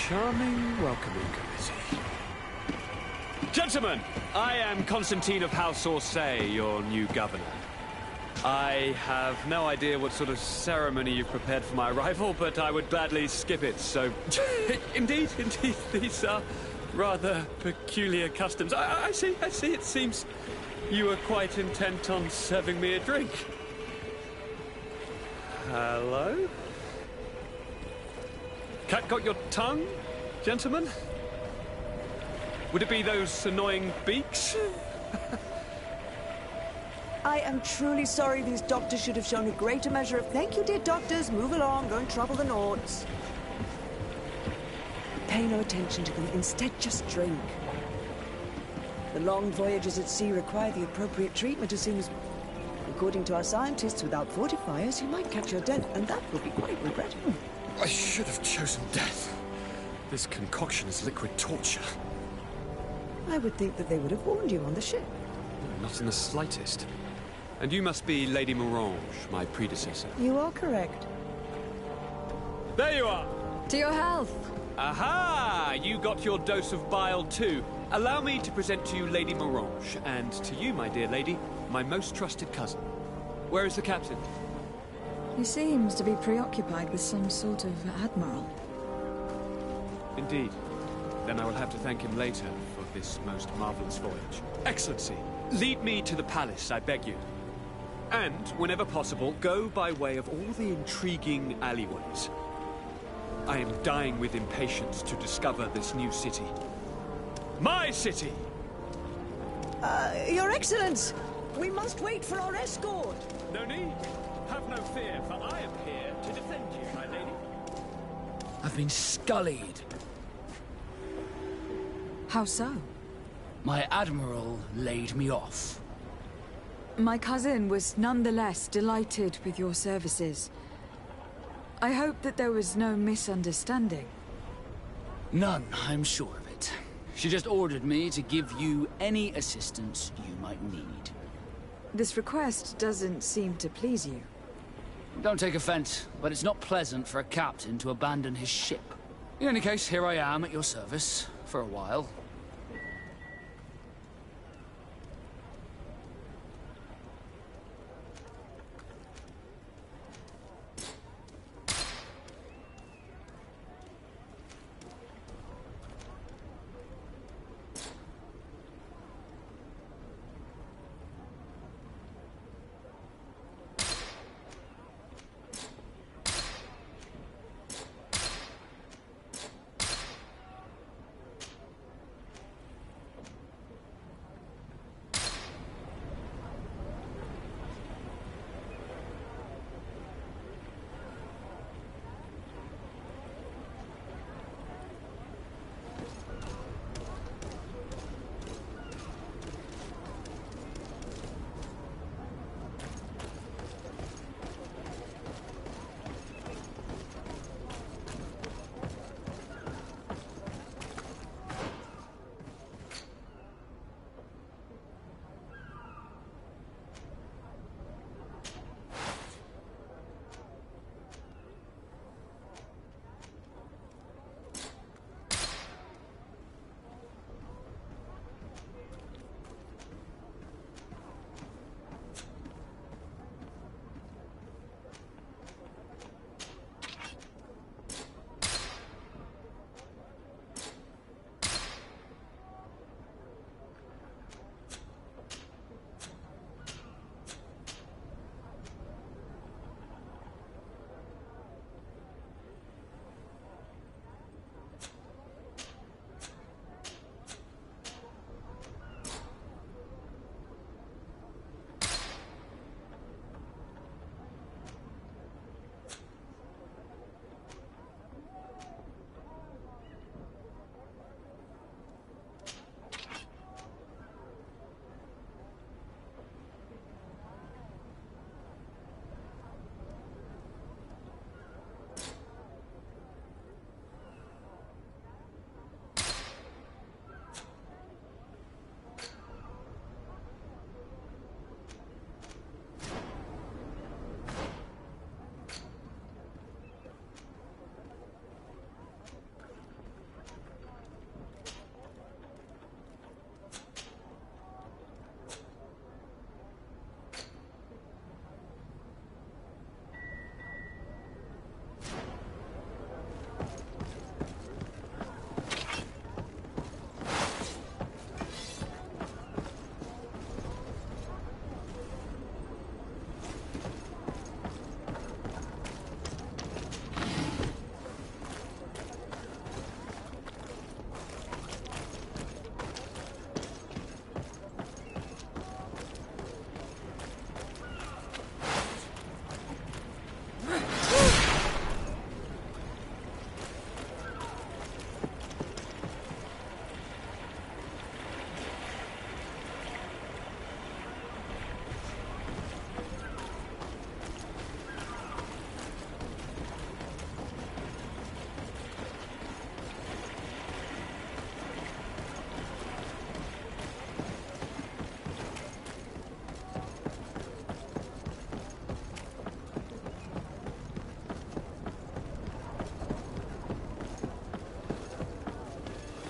charming welcoming committee. Gentlemen, I am Constantine of House Orsay, your new governor. I have no idea what sort of ceremony you've prepared for my arrival, but I would gladly skip it, so... Indeed, these are rather peculiar customs. I see, it seems you are quite intent on serving me a drink. Hello? Cat got your tongue, gentlemen? Would it be those annoying beaks? I am truly sorry. These doctors should have shown a greater measure of thank you, dear doctors. Move along, don't trouble the Nords. Pay no attention to them. Instead, just drink. The long voyages at sea require the appropriate treatment, it seems. According to our scientists, without fortifiers, you might catch your death, and that would be quite regrettable. I should have chosen death. This concoction is liquid torture. I would think that they would have warned you on the ship. Not in the slightest. And you must be Lady Morange, my predecessor. You are correct. There you are! To your health! Aha! You got your dose of bile too. Allow me to present to you Lady Morange, and to you, my dear lady, my most trusted cousin. Where is the captain? He seems to be preoccupied with some sort of admiral. Indeed. Then I will have to thank him later for this most marvelous voyage. Excellency, lead me to the palace, I beg you. And, whenever possible, go by way of all the intriguing alleyways. I am dying with impatience to discover this new city. My city! Your Excellence! We must wait for our escort! No need. Have no fear, for I am here to defend you, my lady. I've been scullied. How so? My admiral laid me off. My cousin was nonetheless delighted with your services. I hope that there was no misunderstanding. None, I'm sure of it. She just ordered me to give you any assistance you might need. This request doesn't seem to please you. Don't take offense, but it's not pleasant for a captain to abandon his ship. In any case, here I am at your service, for a while.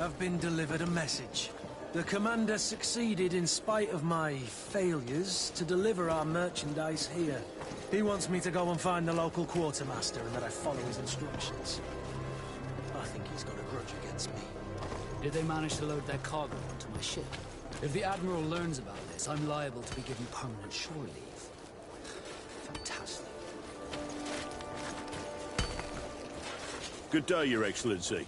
have been delivered a message. The commander succeeded, in spite of my failures, to deliver our merchandise here. He wants me to go and find the local quartermaster and that I follow his instructions. I think he's got a grudge against me. Did they manage to load their cargo onto my ship? If the Admiral learns about this, I'm liable to be given permanent shore leave. Fantastic. Good day, Your Excellency.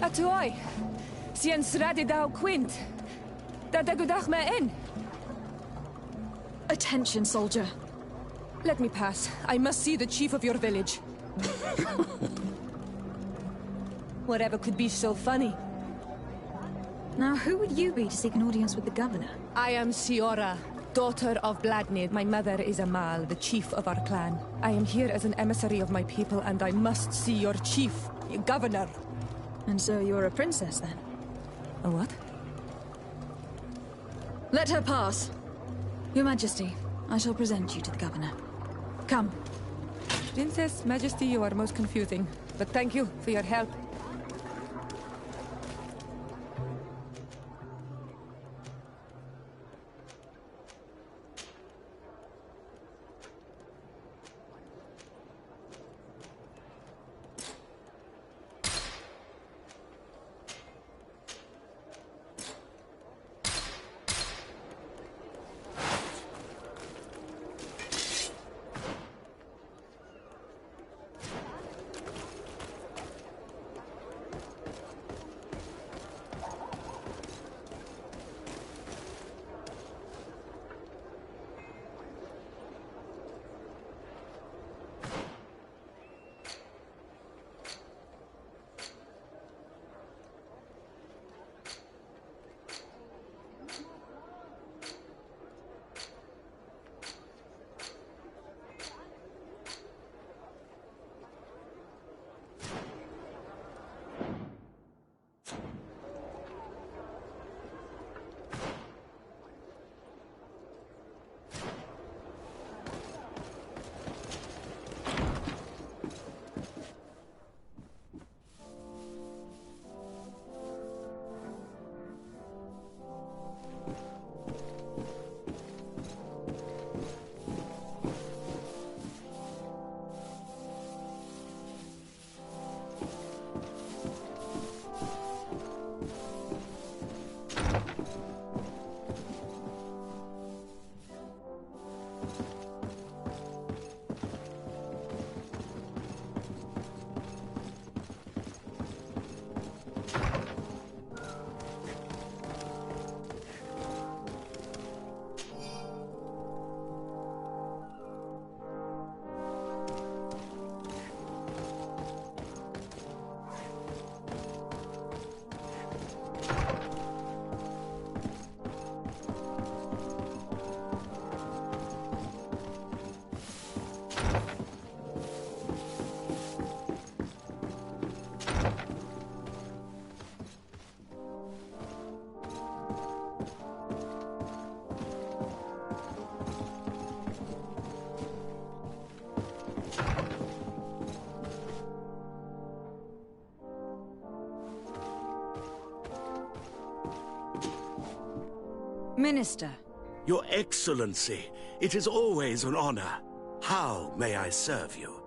Atuoi. Sien sradi dau quint. Da dagudach me in. Attention, soldier. Let me pass. I must see the chief of your village. Whatever could be so funny? Now, who would you be to seek an audience with the governor? I am Siora, daughter of Bladnid. My mother is Amal, the chief of our clan. I am here as an emissary of my people, and I must see your chief, your governor. And so you're a princess, then? A what? Let her pass. Your Majesty, I shall present you to the governor. Come. Princess, Majesty, you are most confusing. But thank you for your help. Minister. Your Excellency, it is always an honor. How may I serve you?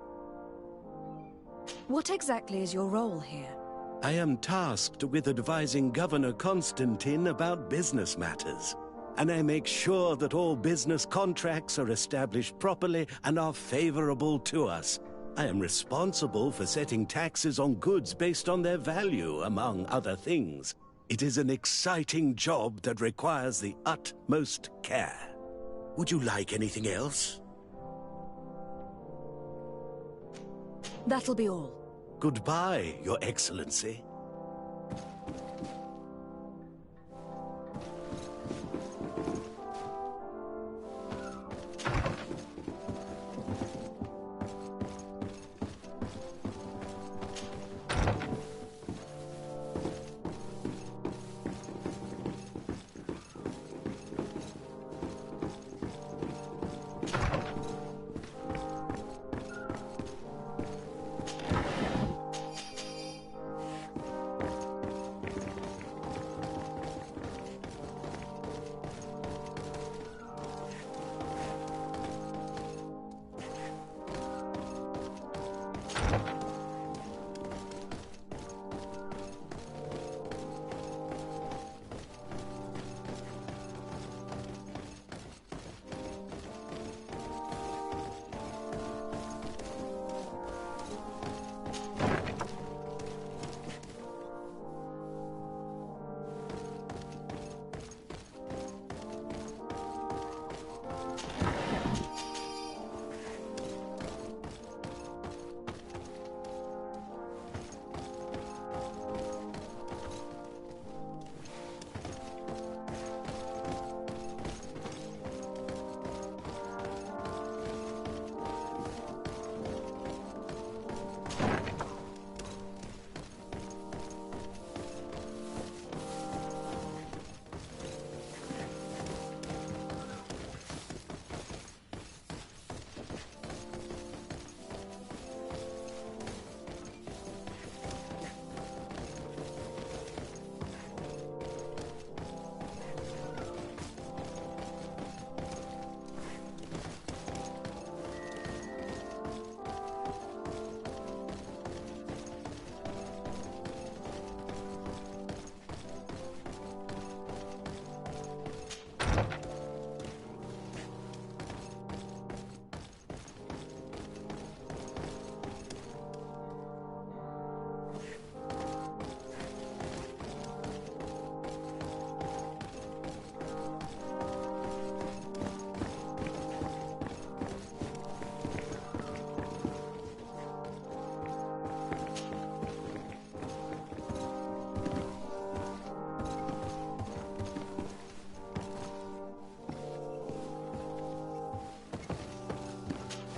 What exactly is your role here? I am tasked with advising Governor Constantine about business matters, and I make sure that all business contracts are established properly and are favorable to us. I am responsible for setting taxes on goods based on their value, among other things. It is an exciting job that requires the utmost care. Would you like anything else? That'll be all. Goodbye, Your Excellency.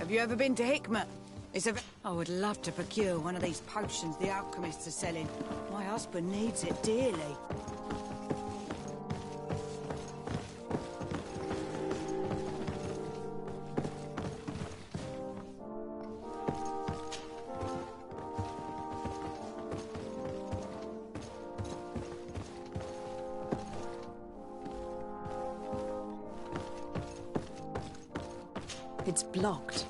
Have you ever been to Hikmet? I would love to procure one of these potions the alchemists are selling. My husband needs it dearly. It's blocked.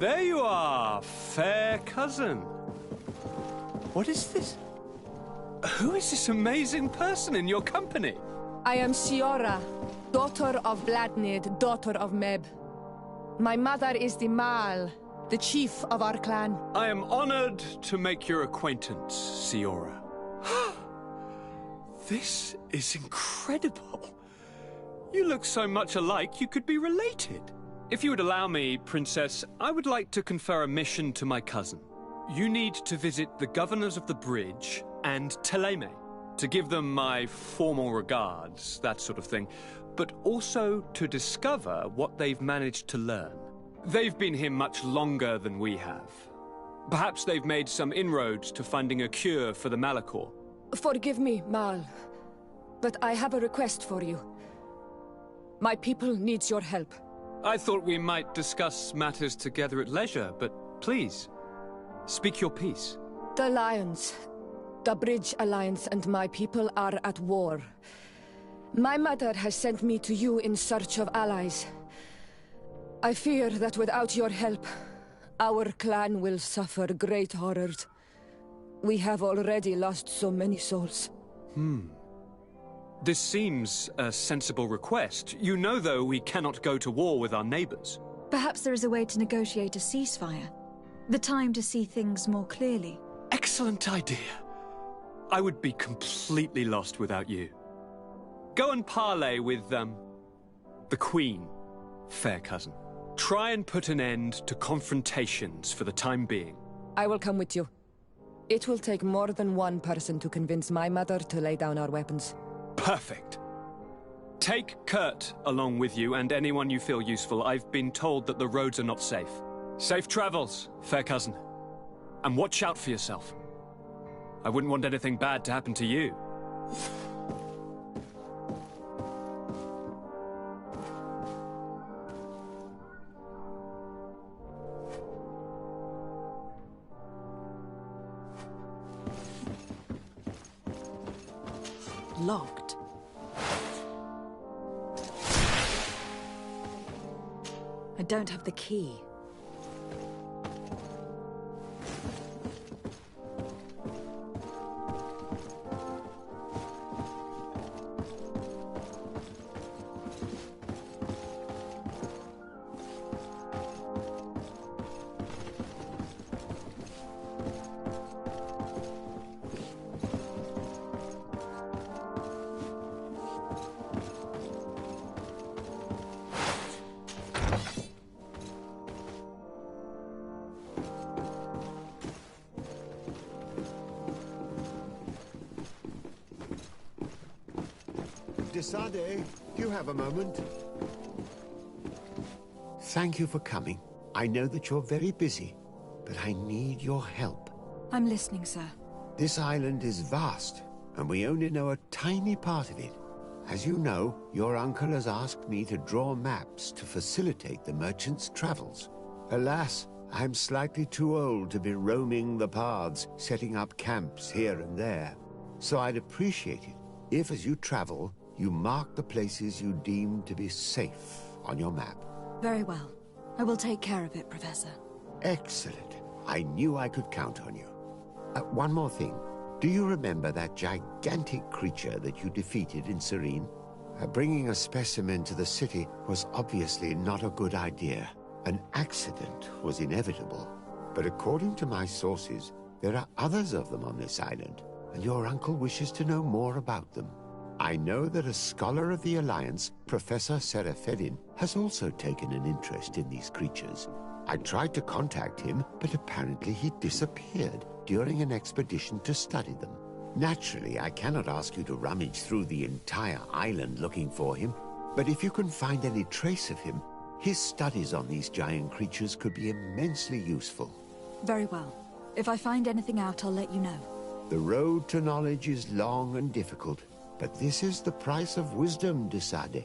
there you are, fair cousin. What is this? Who is this amazing person in your company? I am Siora, daughter of Bladnid, daughter of Meb. My mother is the Mal, the chief of our clan. I am honored to make your acquaintance, Siora. This is incredible. You look so much alike you could be related. If you would allow me, Princess, I would like to confer a mission to my cousin. You need to visit the governors of the bridge and Teleme to give them my formal regards, that sort of thing, but also to discover what they've managed to learn. They've been here much longer than we have. Perhaps they've made some inroads to finding a cure for the Malachor. Forgive me, Mal, but I have a request for you. My people needs your help. I thought we might discuss matters together at leisure, but please, speak your piece. The Lions, the Bridge Alliance and my people are at war. My mother has sent me to you in search of allies. I fear that without your help, our clan will suffer great horrors. We have already lost so many souls. This seems a sensible request. You know, though, we cannot go to war with our neighbors. Perhaps there is a way to negotiate a ceasefire. The time to see things more clearly. Excellent idea. I would be completely lost without you. Go and parley with, the Queen, fair cousin. Try and put an end to confrontations for the time being. I will come with you. It will take more than one person to convince my mother to lay down our weapons. Perfect. Take Kurt along with you and anyone you feel useful. I've been told that the roads are not safe. Safe travels, fair cousin. And watch out for yourself. I wouldn't want anything bad to happen to you. Locked. I don't have the key. de Sade, do you have a moment? Thank you for coming. I know that you're very busy, but I need your help. I'm listening, sir. This island is vast, and we only know a tiny part of it. As you know, your uncle has asked me to draw maps to facilitate the merchants' travels. Alas, I'm slightly too old to be roaming the paths, setting up camps here and there. So I'd appreciate it if, as you travel, you mark the places you deem to be safe on your map. Very well. I will take care of it, Professor. Excellent. I knew I could count on you. One more thing. Do you remember that gigantic creature that you defeated in Serene? Bringing a specimen to the city was obviously not a good idea. An accident was inevitable. But according to my sources, there are others of them on this island, and your uncle wishes to know more about them. I know that a scholar of the Alliance, Professor Serafedin, has also taken an interest in these creatures. I tried to contact him, but apparently he disappeared during an expedition to study them. Naturally, I cannot ask you to rummage through the entire island looking for him, but if you can find any trace of him, his studies on these giant creatures could be immensely useful. Very well. If I find anything out, I'll let you know. The road to knowledge is long and difficult, but this is the price of wisdom, de Sade.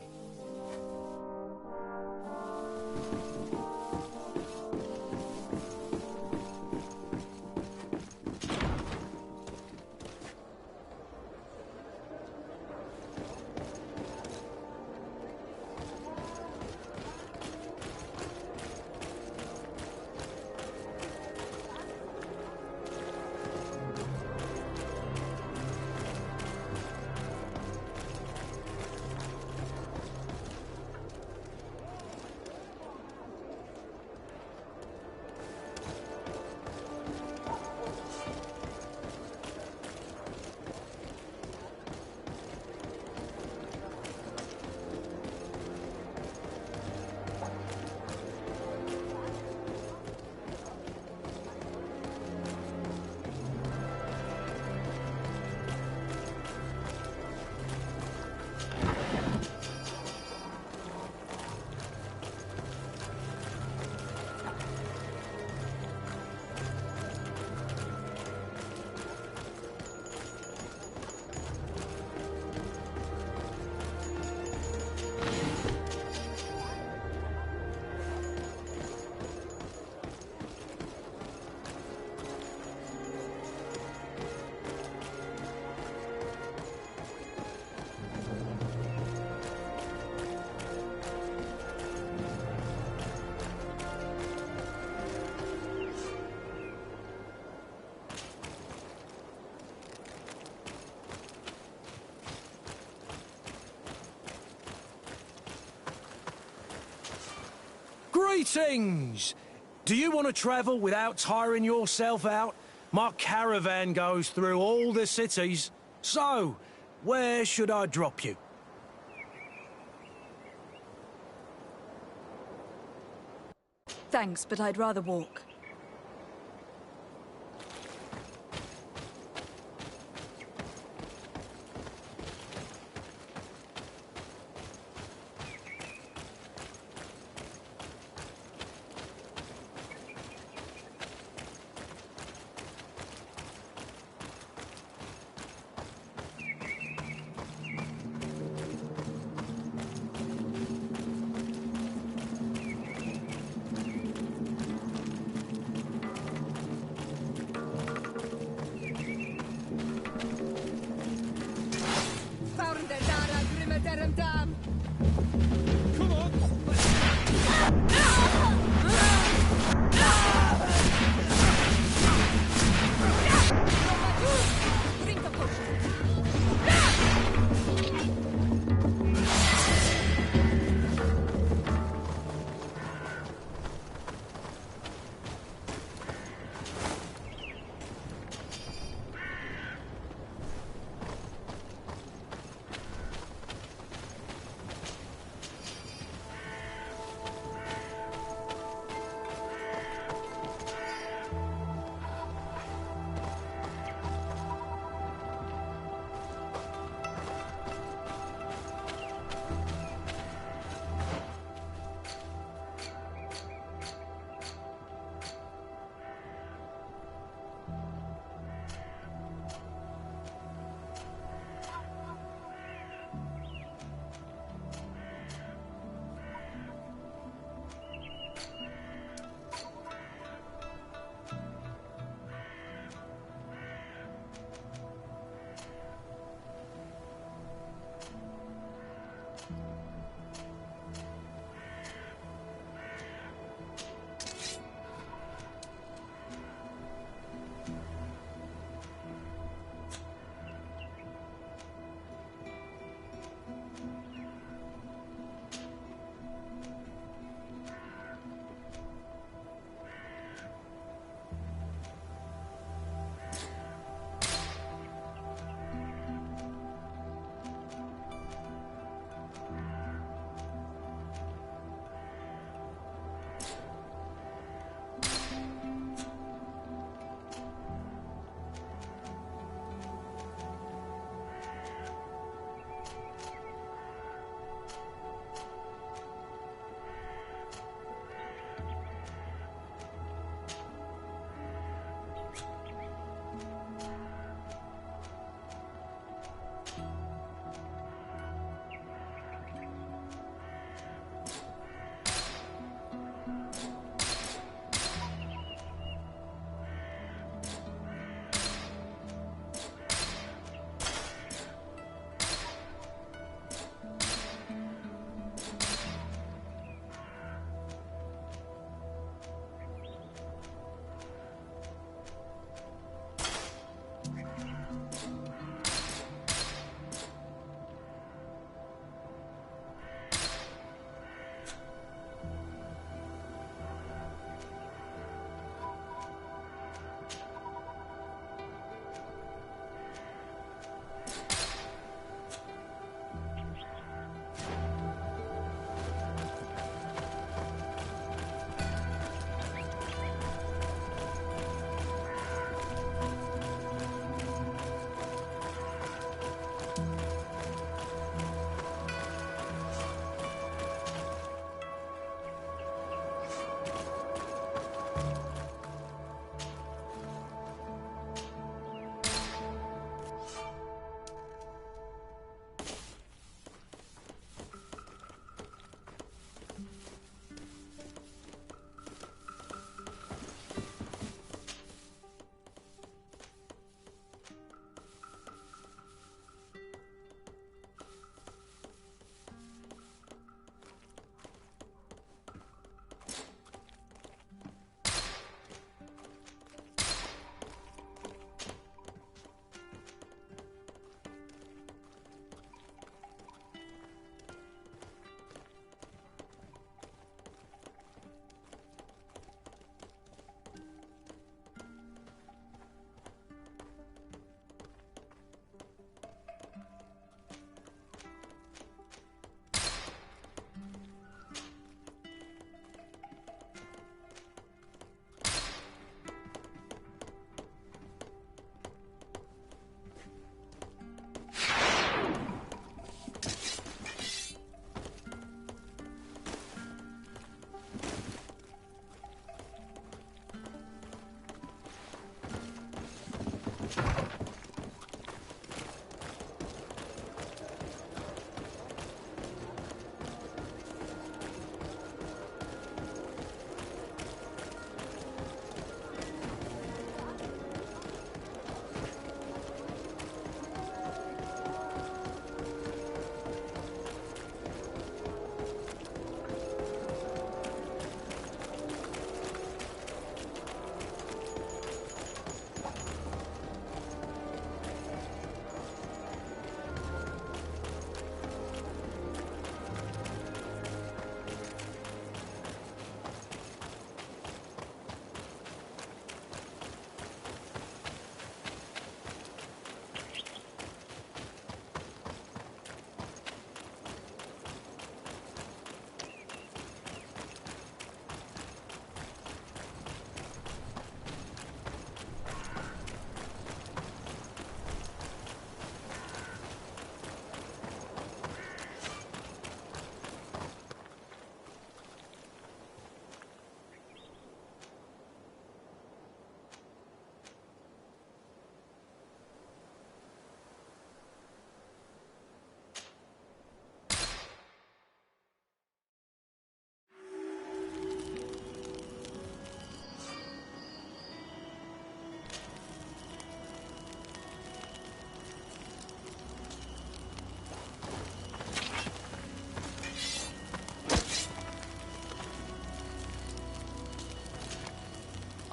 Greetings! Do you want to travel without tiring yourself out? My caravan goes through all the cities. So, where should I drop you? Thanks, but I'd rather walk.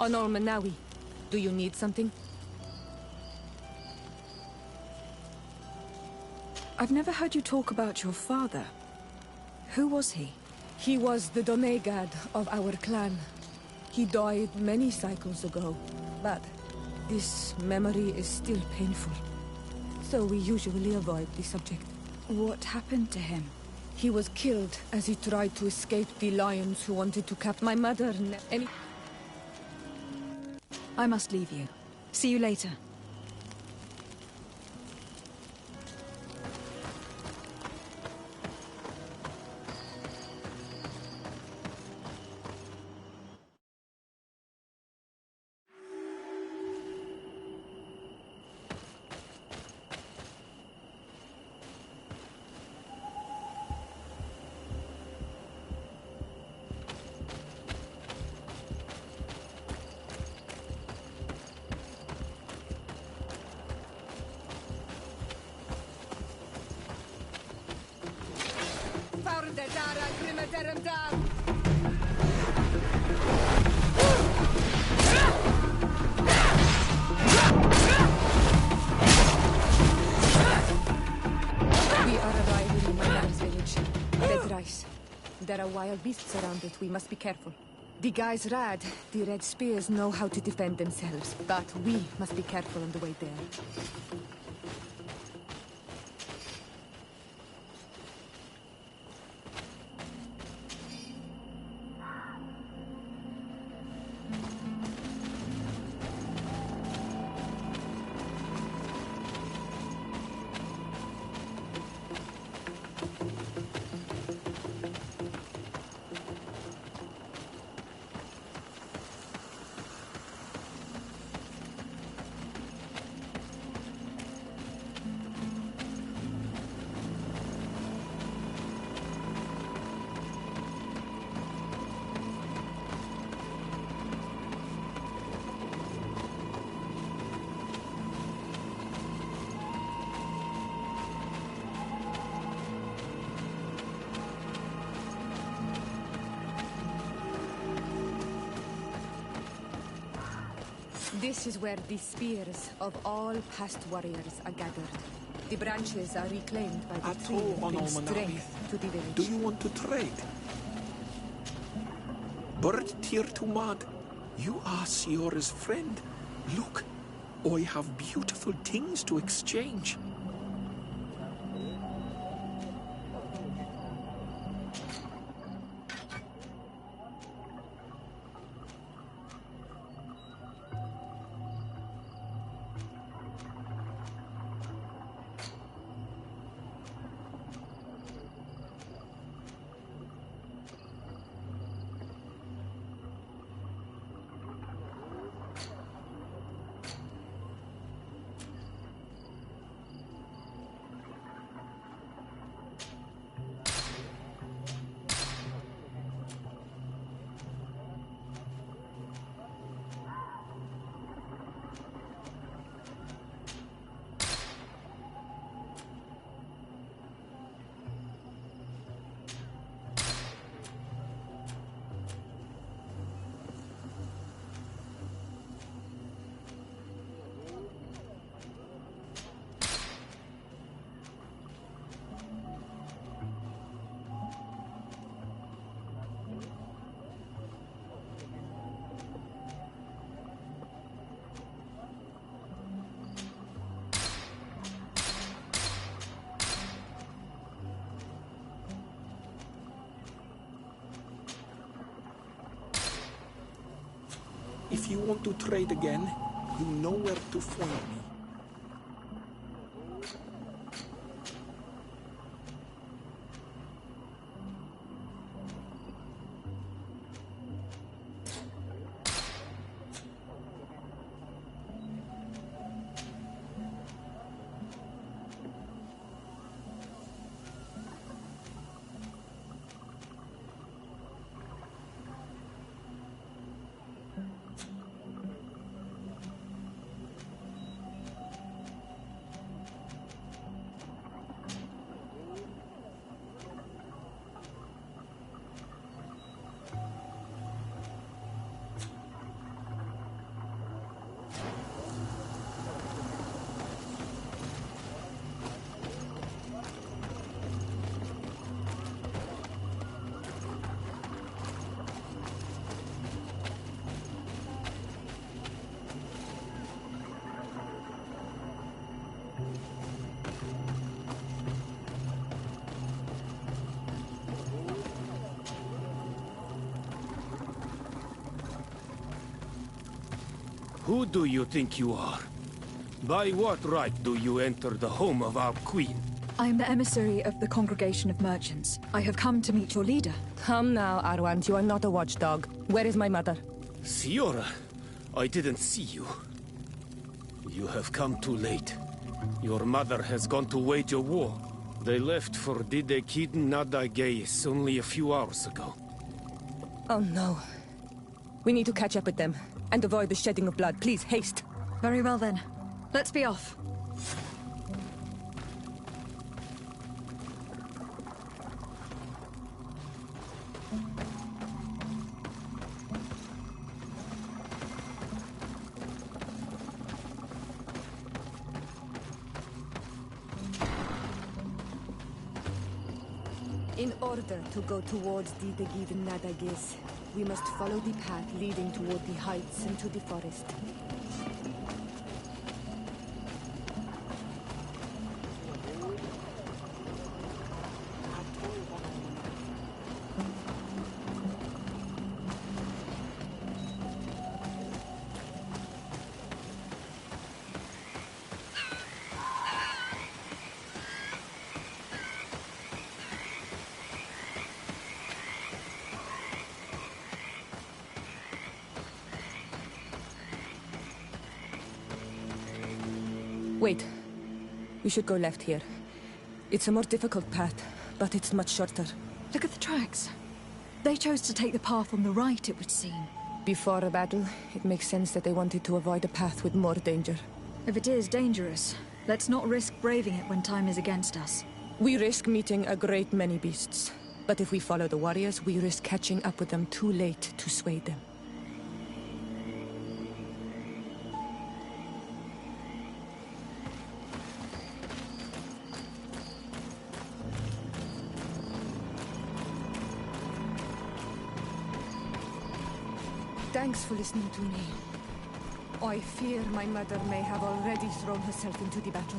Honor Manawi, do you need something? I've never heard you talk about your father. Who was he? He was the Domegad of our clan. He died many cycles ago, but this memory is still painful. So we usually avoid the subject. What happened to him? He was killed as he tried to escape the lions who wanted to cap my mother and I must leave you. See you later. There are wild beasts around it. We must be careful. The guys Rad, the Red Spears, know how to defend themselves, but we must be careful on the way there. This is where the spears of all past warriors are gathered. The branches are reclaimed by the tree and bring strength to the village. Do you want to trade? Bird tear to mud. You are Siora's friend. Look, I have beautiful things to exchange. If you want to trade again, you know where to find me. Who do you think you are? By what right do you enter the home of our queen? I am the emissary of the Congregation of Merchants. I have come to meet your leader. Come now, Arwand. You are not a watchdog. Where is my mother? Siora, I didn't see you. You have come too late. Your mother has gone to wage a war. They left for Didekid Nadageis only a few hours ago. Oh no. We need to catch up with them, and avoid the shedding of blood. Please, haste. Very well then. Let's be off. In order to go towards Didegid Nadageis, we must follow the path leading toward the heights into the forest. Wait. We should go left here. It's a more difficult path, but it's much shorter. Look at the tracks. They chose to take the path on the right, it would seem. Before a battle, it makes sense that they wanted to avoid a path with more danger. If it is dangerous, let's not risk braving it when time is against us. We risk meeting a great many beasts. But if we follow the warriors, we risk catching up with them too late to sway them. Thanks for listening to me. I fear my mother may have already thrown herself into the battle.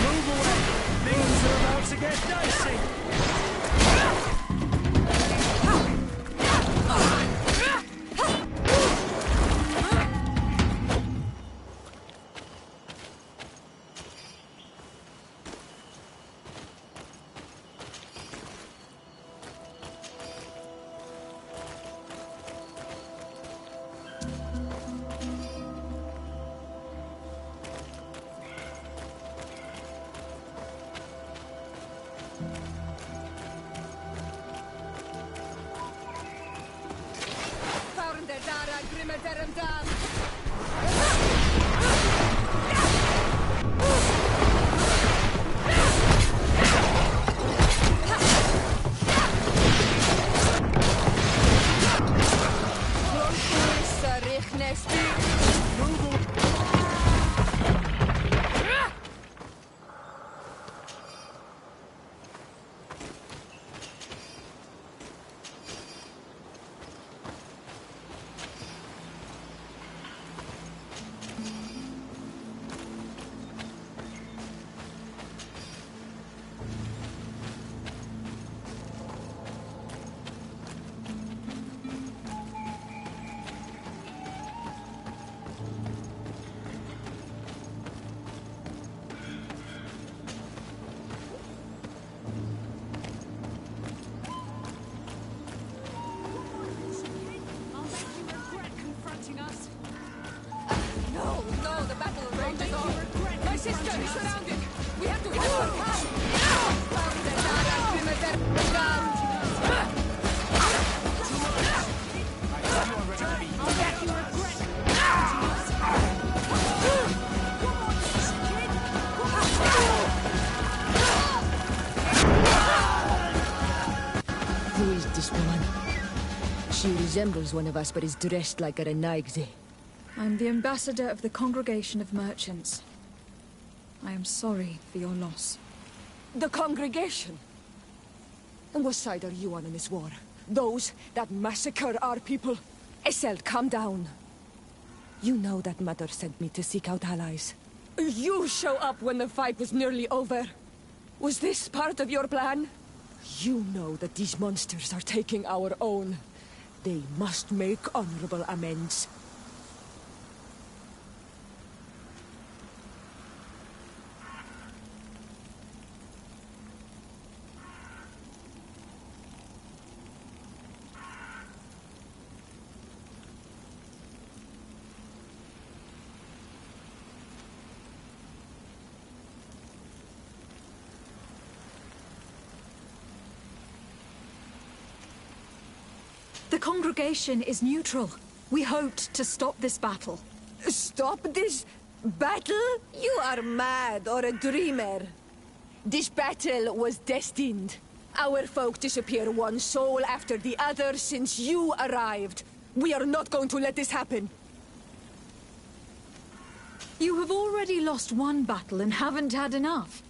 Move away! Things are about to get dicey! Sister is surrounded! We have to get her Who is this woman? She resembles one of us, but is dressed like a Renaigze. I'm the ambassador of the Congregation of Merchants. I am sorry for your loss. The Congregation? And what side are you on in this war? Those that massacre our people. Esseld, calm down. You know that Mother sent me to seek out allies. You show up when the fight was nearly over. Was this part of your plan? You know that these monsters are taking our own. They must make honorable amends. The congregation is neutral. We hoped to stop this battle. Stop this battle? You are mad or a dreamer. This battle was destined. Our folk disappear one soul after the other since you arrived. We are not going to let this happen. You have already lost one battle and haven't had enough.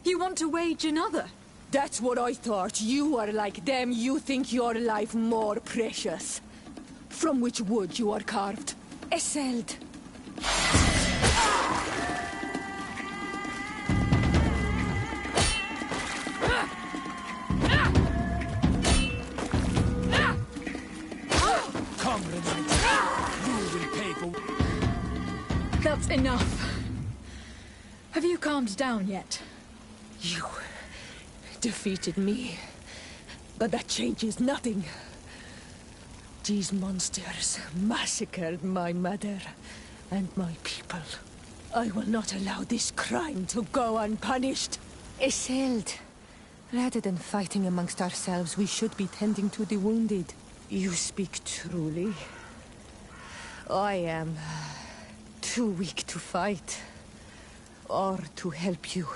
You want to wage another? That's what I thought. You are like them. You think your life more precious. From which wood you are carved? Esseld. That's enough. Have you calmed down yet? You defeated me, but that changes nothing. These monsters massacred my mother and my people. I will not allow this crime to go unpunished. Esseld, rather than fighting amongst ourselves, we should be tending to the wounded. You speak truly. I am too weak to fight, or to help you.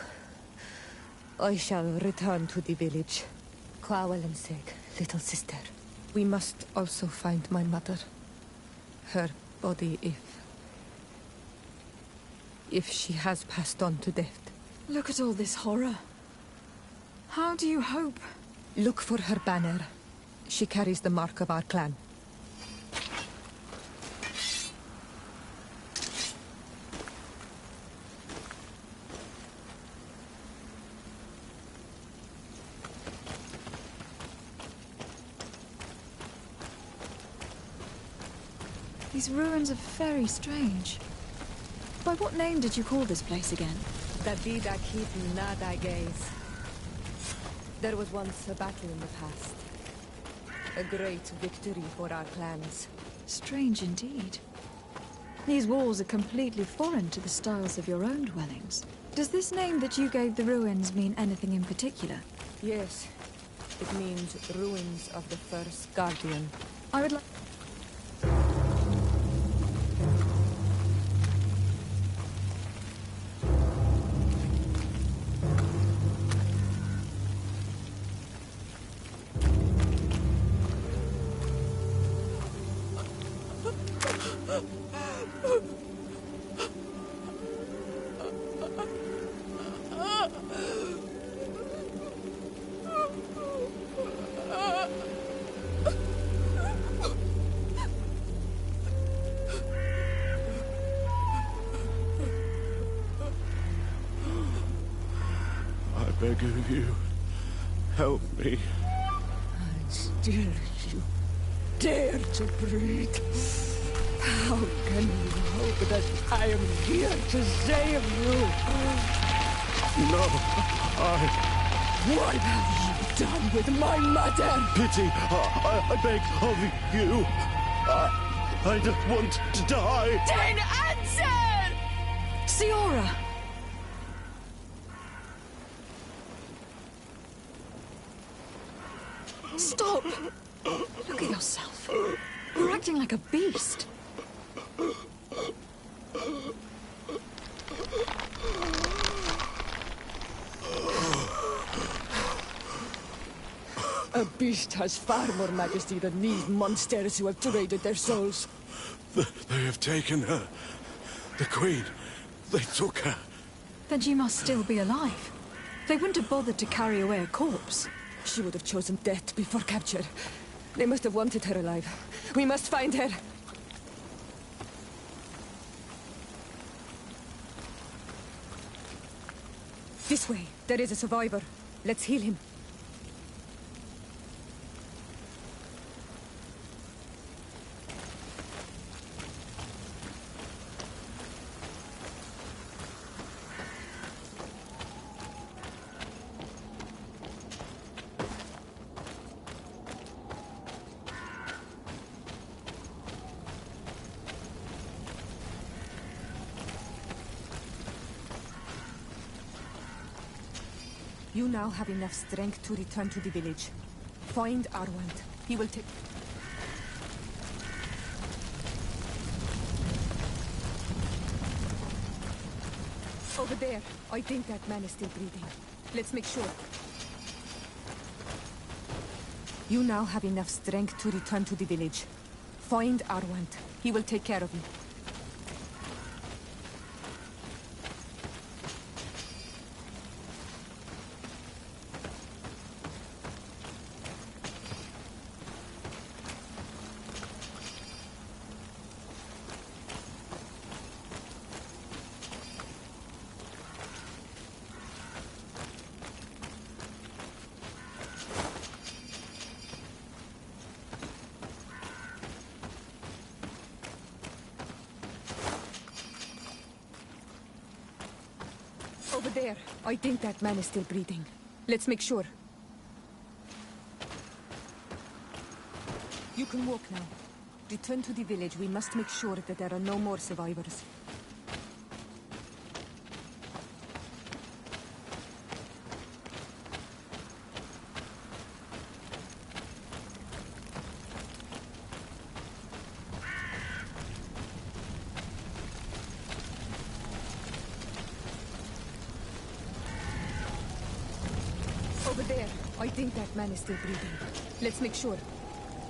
I shall return to the village. Quawalenseg, little sister. We must also find my mother. Her body, if she has passed on to death. Look at all this horror. How do you hope? Look for her banner. She carries the mark of our clan. These ruins are very strange. By what name did you call this place again? Davida Keaton Nadagaze. There was once a battle in the past. A great victory for our clans. Strange indeed. These walls are completely foreign to the styles of your own dwellings. Does this name that you gave the ruins mean anything in particular? Yes. It means ruins of the first Guardian. I would like... I beg of you, help me. Still you dare to breathe. How can you hope that I am here to save you? No, What have you done with my mother? Pity, I beg of you. I don't want to die. Then answer! Siora! Stop! Look at yourself. You're acting like a beast. A beast has far more majesty than these monsters who have traded their souls. They have taken her. The Queen. They took her. Then she must still be alive. They wouldn't have bothered to carry away a corpse. She would have chosen death before capture. They must have wanted her alive. We must find her. This way. There is a survivor. Let's heal him. You now have enough strength to return to the village. Find Arwand. He will take... Over there. I think that man is still breathing. Let's make sure. You now have enough strength to return to the village. Find Arwand. He will take care of you. Over there. I think that man is still breathing. Let's make sure. You can walk now. Return to the village. We must make sure that there are no more survivors. Over there. I think that man is still breathing. Let's make sure.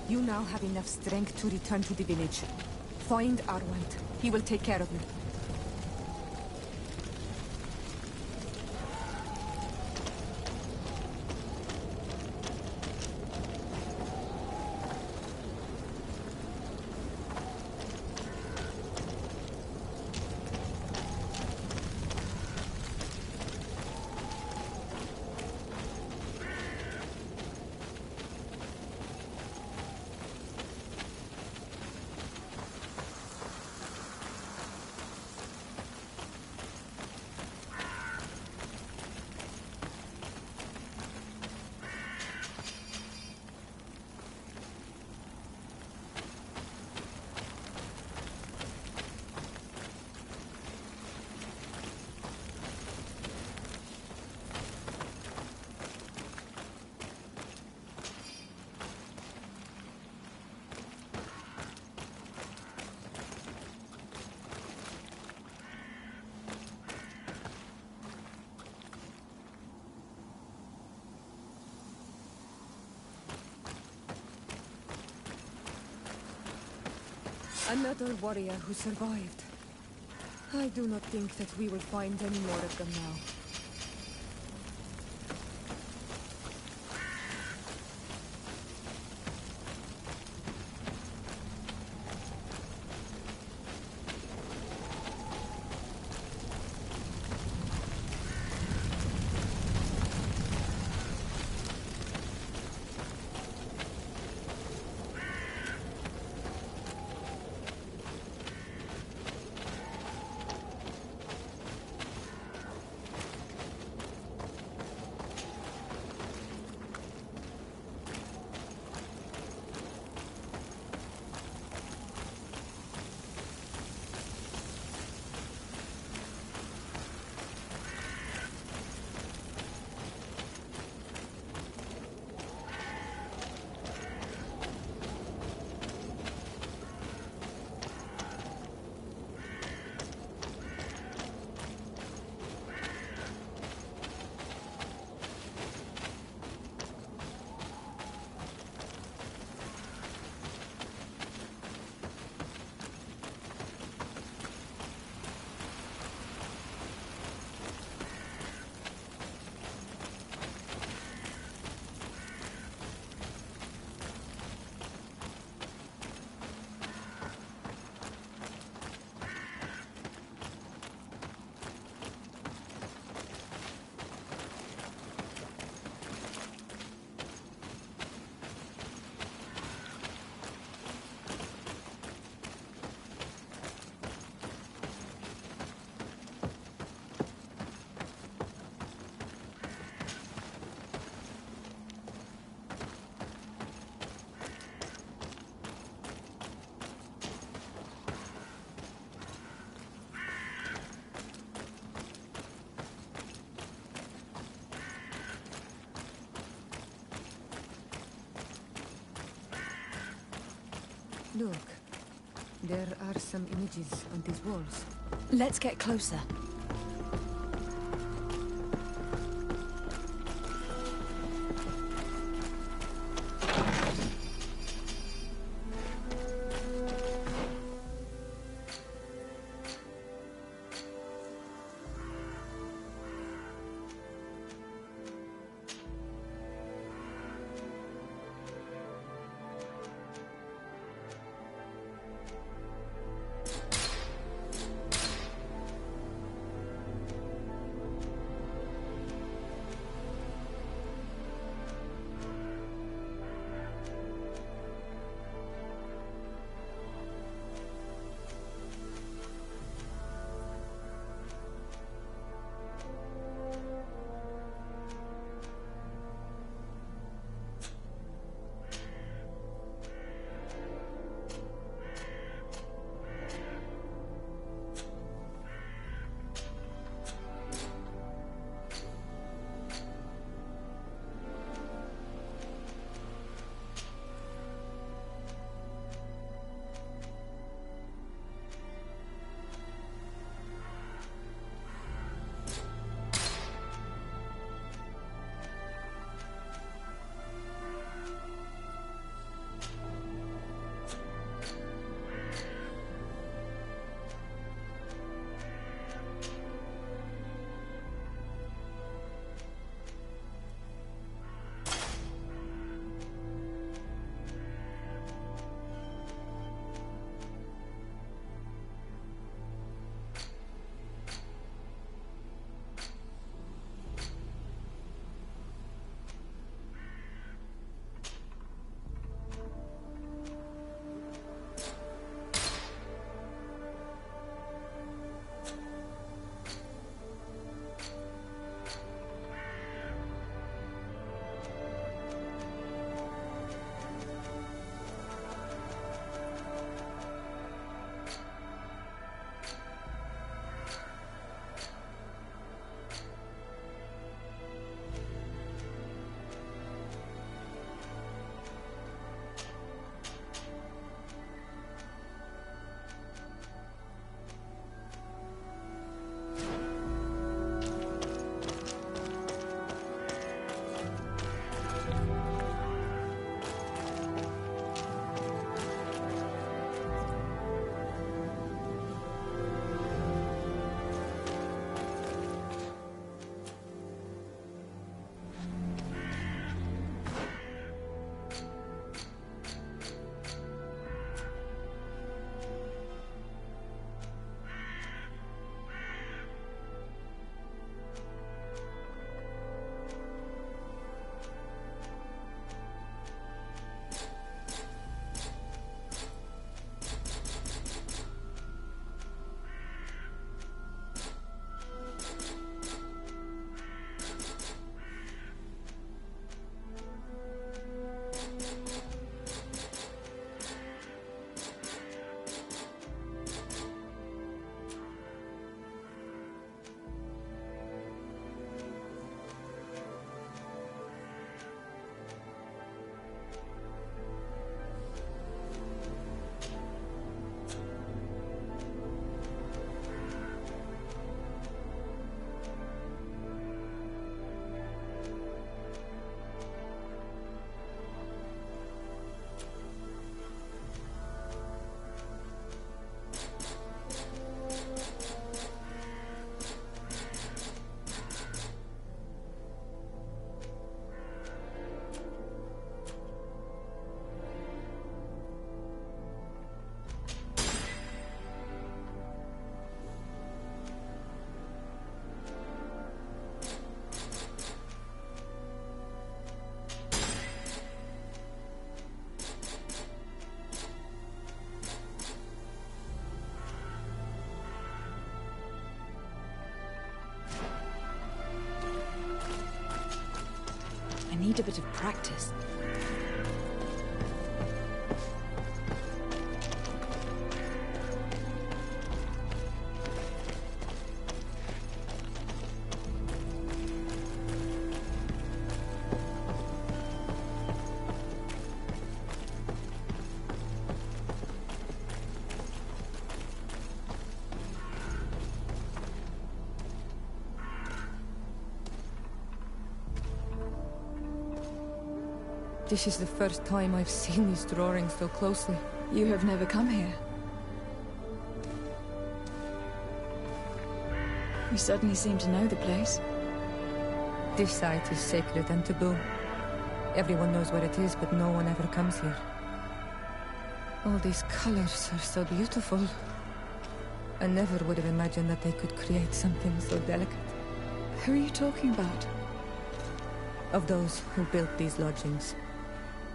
You now have enough strength to return to the village. Find Arwand. He will take care of you. Another warrior who survived. I do not think that we will find any more of them now. Look, there are some images on these walls. Let's get closer. I need a bit of practice. This is the first time I've seen these drawings so closely. You have never come here. You certainly seem to know the place. This site is sacred and taboo. Everyone knows where it is, but no one ever comes here. All these colors are so beautiful. I never would have imagined that they could create something so delicate. Who are you talking about? Of those who built these lodgings.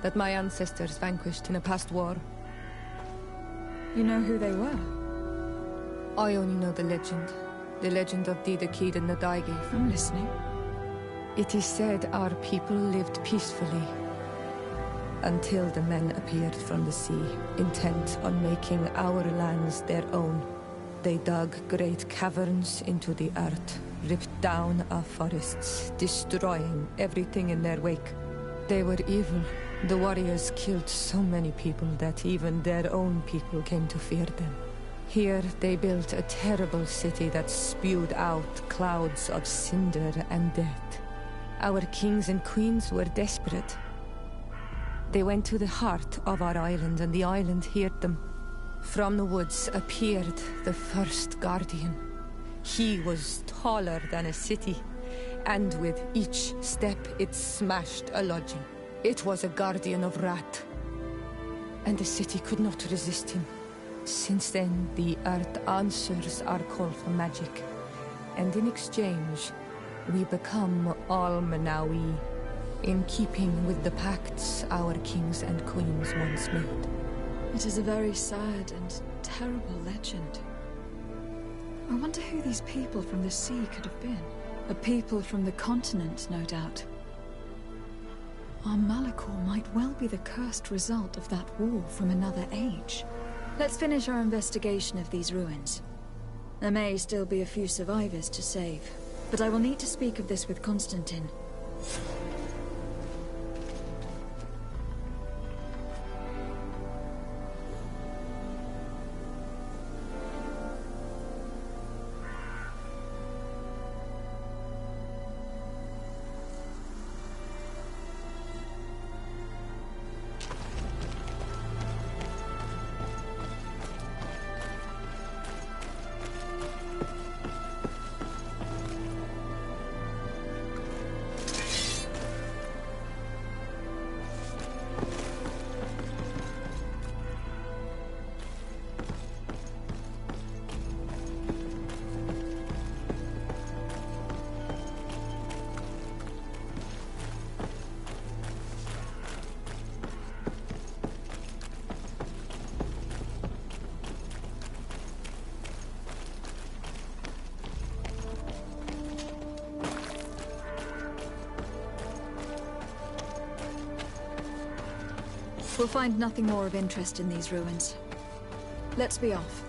That my ancestors vanquished in a past war. You know who they were? I only know the legend. The legend of Didakid and Nadaige. I'm listening. It is said our people lived peacefully. Until the men appeared from the sea, intent on making our lands their own. They dug great caverns into the earth, ripped down our forests, destroying everything in their wake. They were evil. The warriors killed so many people that even their own people came to fear them. Here they built a terrible city that spewed out clouds of cinder and death. Our kings and queens were desperate. They went to the heart of our island, and the island heard them. From the woods appeared the first guardian. He was taller than a city, and with each step it smashed a lodging. It was a guardian of Rat, and the city could not resist him. Since then, the earth answers our call for magic, and in exchange, we become Almanawi, in keeping with the pacts our kings and queens once made. It is a very sad and terrible legend. I wonder who these people from the sea could have been. A people from the continent, no doubt. Our Malachor might well be the cursed result of that war from another age. Let's finish our investigation of these ruins. There may still be a few survivors to save, but I will need to speak of this with Constantine. We'll find nothing more of interest in these ruins. Let's be off.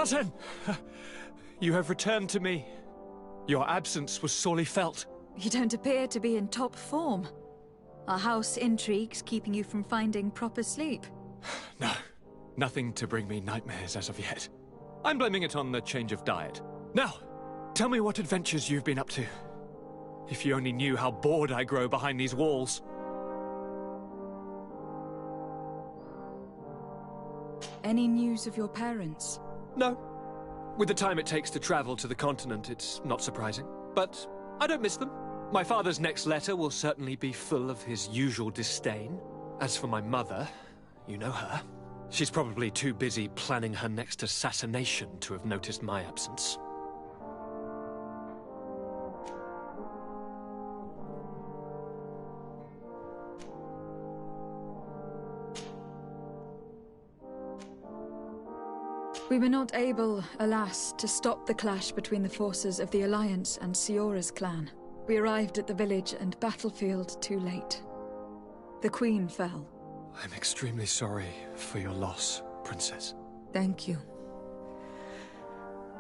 Cousin! You have returned to me. Your absence was sorely felt. You don't appear to be in top form. Are house intrigues keeping you from finding proper sleep? No, nothing to bring me nightmares as of yet. I'm blaming it on the change of diet. Now, tell me what adventures you've been up to. If you only knew how bored I grow behind these walls. Any news of your parents? No. With the time it takes to travel to the continent, it's not surprising. But I don't miss them. My father's next letter will certainly be full of his usual disdain. As for my mother, you know her. She's probably too busy planning her next assassination to have noticed my absence. We were not able, alas, to stop the clash between the forces of the Alliance and Siora's clan. We arrived at the village and battlefield too late. The Queen fell. I'm extremely sorry for your loss, Princess. Thank you.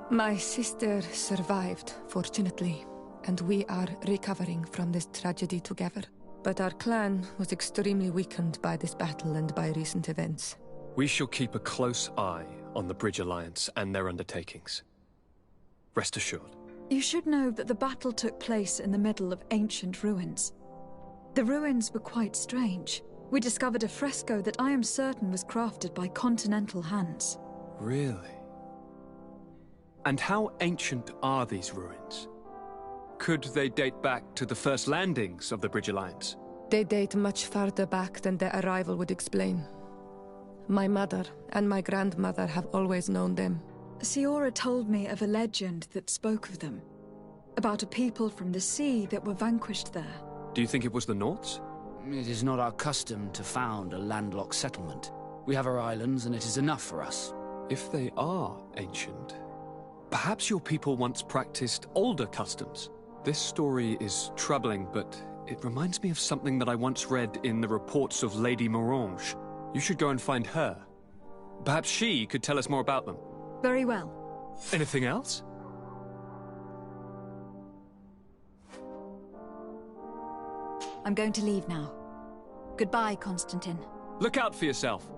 My sister survived, fortunately, and we are recovering from this tragedy together. But our clan was extremely weakened by this battle and by recent events. We shall keep a close eye on the Bridge Alliance and their undertakings. Rest assured. You should know that the battle took place in the middle of ancient ruins. The ruins were quite strange. We discovered a fresco that I am certain was crafted by continental hands. Really? And how ancient are these ruins? Could they date back to the first landings of the Bridge Alliance? They date much farther back than their arrival would explain. My mother and my grandmother have always known them. Siora told me of a legend that spoke of them. About a people from the sea that were vanquished there. Do you think it was the Nauts? It is not our custom to found a landlocked settlement. We have our islands, and it is enough for us. If they are ancient, perhaps your people once practiced older customs. This story is troubling, but it reminds me of something that I once read in the reports of Lady Morange. You should go and find her. Perhaps she could tell us more about them. Very well. Anything else? I'm going to leave now. Goodbye, Constantine. Look out for yourself.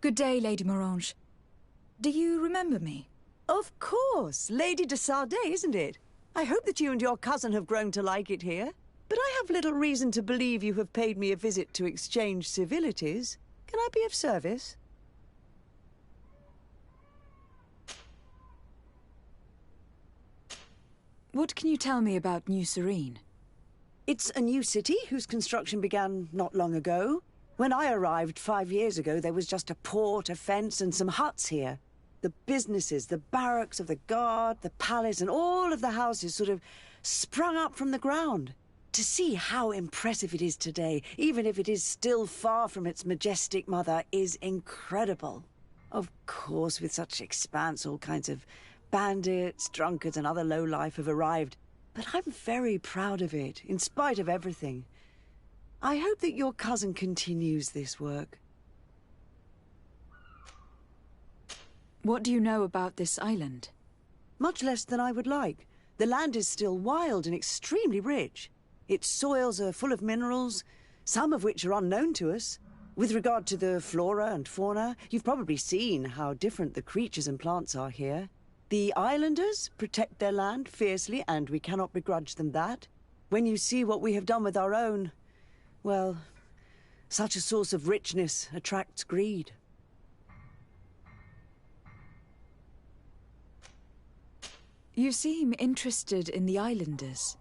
Good day, Lady Morange. Do you remember me? Of course. Lady de Sardet, isn't it? I hope that you and your cousin have grown to like it here. But I have little reason to believe you have paid me a visit to exchange civilities. Can I be of service? What can you tell me about New Serene? It's a new city whose construction began not long ago. When I arrived 5 years ago, there was just a port, a fence, and some huts here. The businesses, the barracks of the guard, the palace, and all of the houses sort of sprung up from the ground. To see how impressive it is today, even if it is still far from its majestic mother, is incredible. Of course, with such expanse, all kinds of bandits, drunkards, and other lowlife have arrived. But I'm very proud of it, in spite of everything. I hope that your cousin continues this work. What do you know about this island? Much less than I would like. The land is still wild and extremely rich. Its soils are full of minerals, some of which are unknown to us. With regard to the flora and fauna, you've probably seen how different the creatures and plants are here. The islanders protect their land fiercely, and we cannot begrudge them that. When you see what we have done with our own, well, such a source of richness attracts greed. You seem interested in the islanders.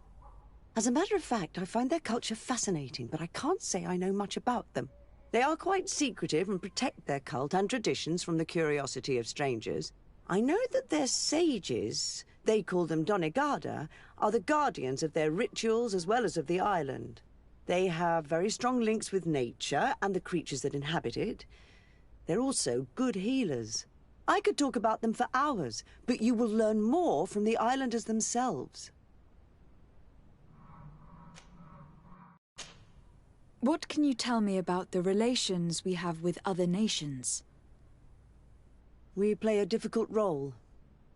As a matter of fact, I find their culture fascinating, but I can't say I know much about them. They are quite secretive and protect their cult and traditions from the curiosity of strangers. I know that their sages, they call them Donegada, are the guardians of their rituals as well as of the island. They have very strong links with nature and the creatures that inhabit it. They're also good healers. I could talk about them for hours, but you will learn more from the islanders themselves. What can you tell me about the relations we have with other nations? We play a difficult role,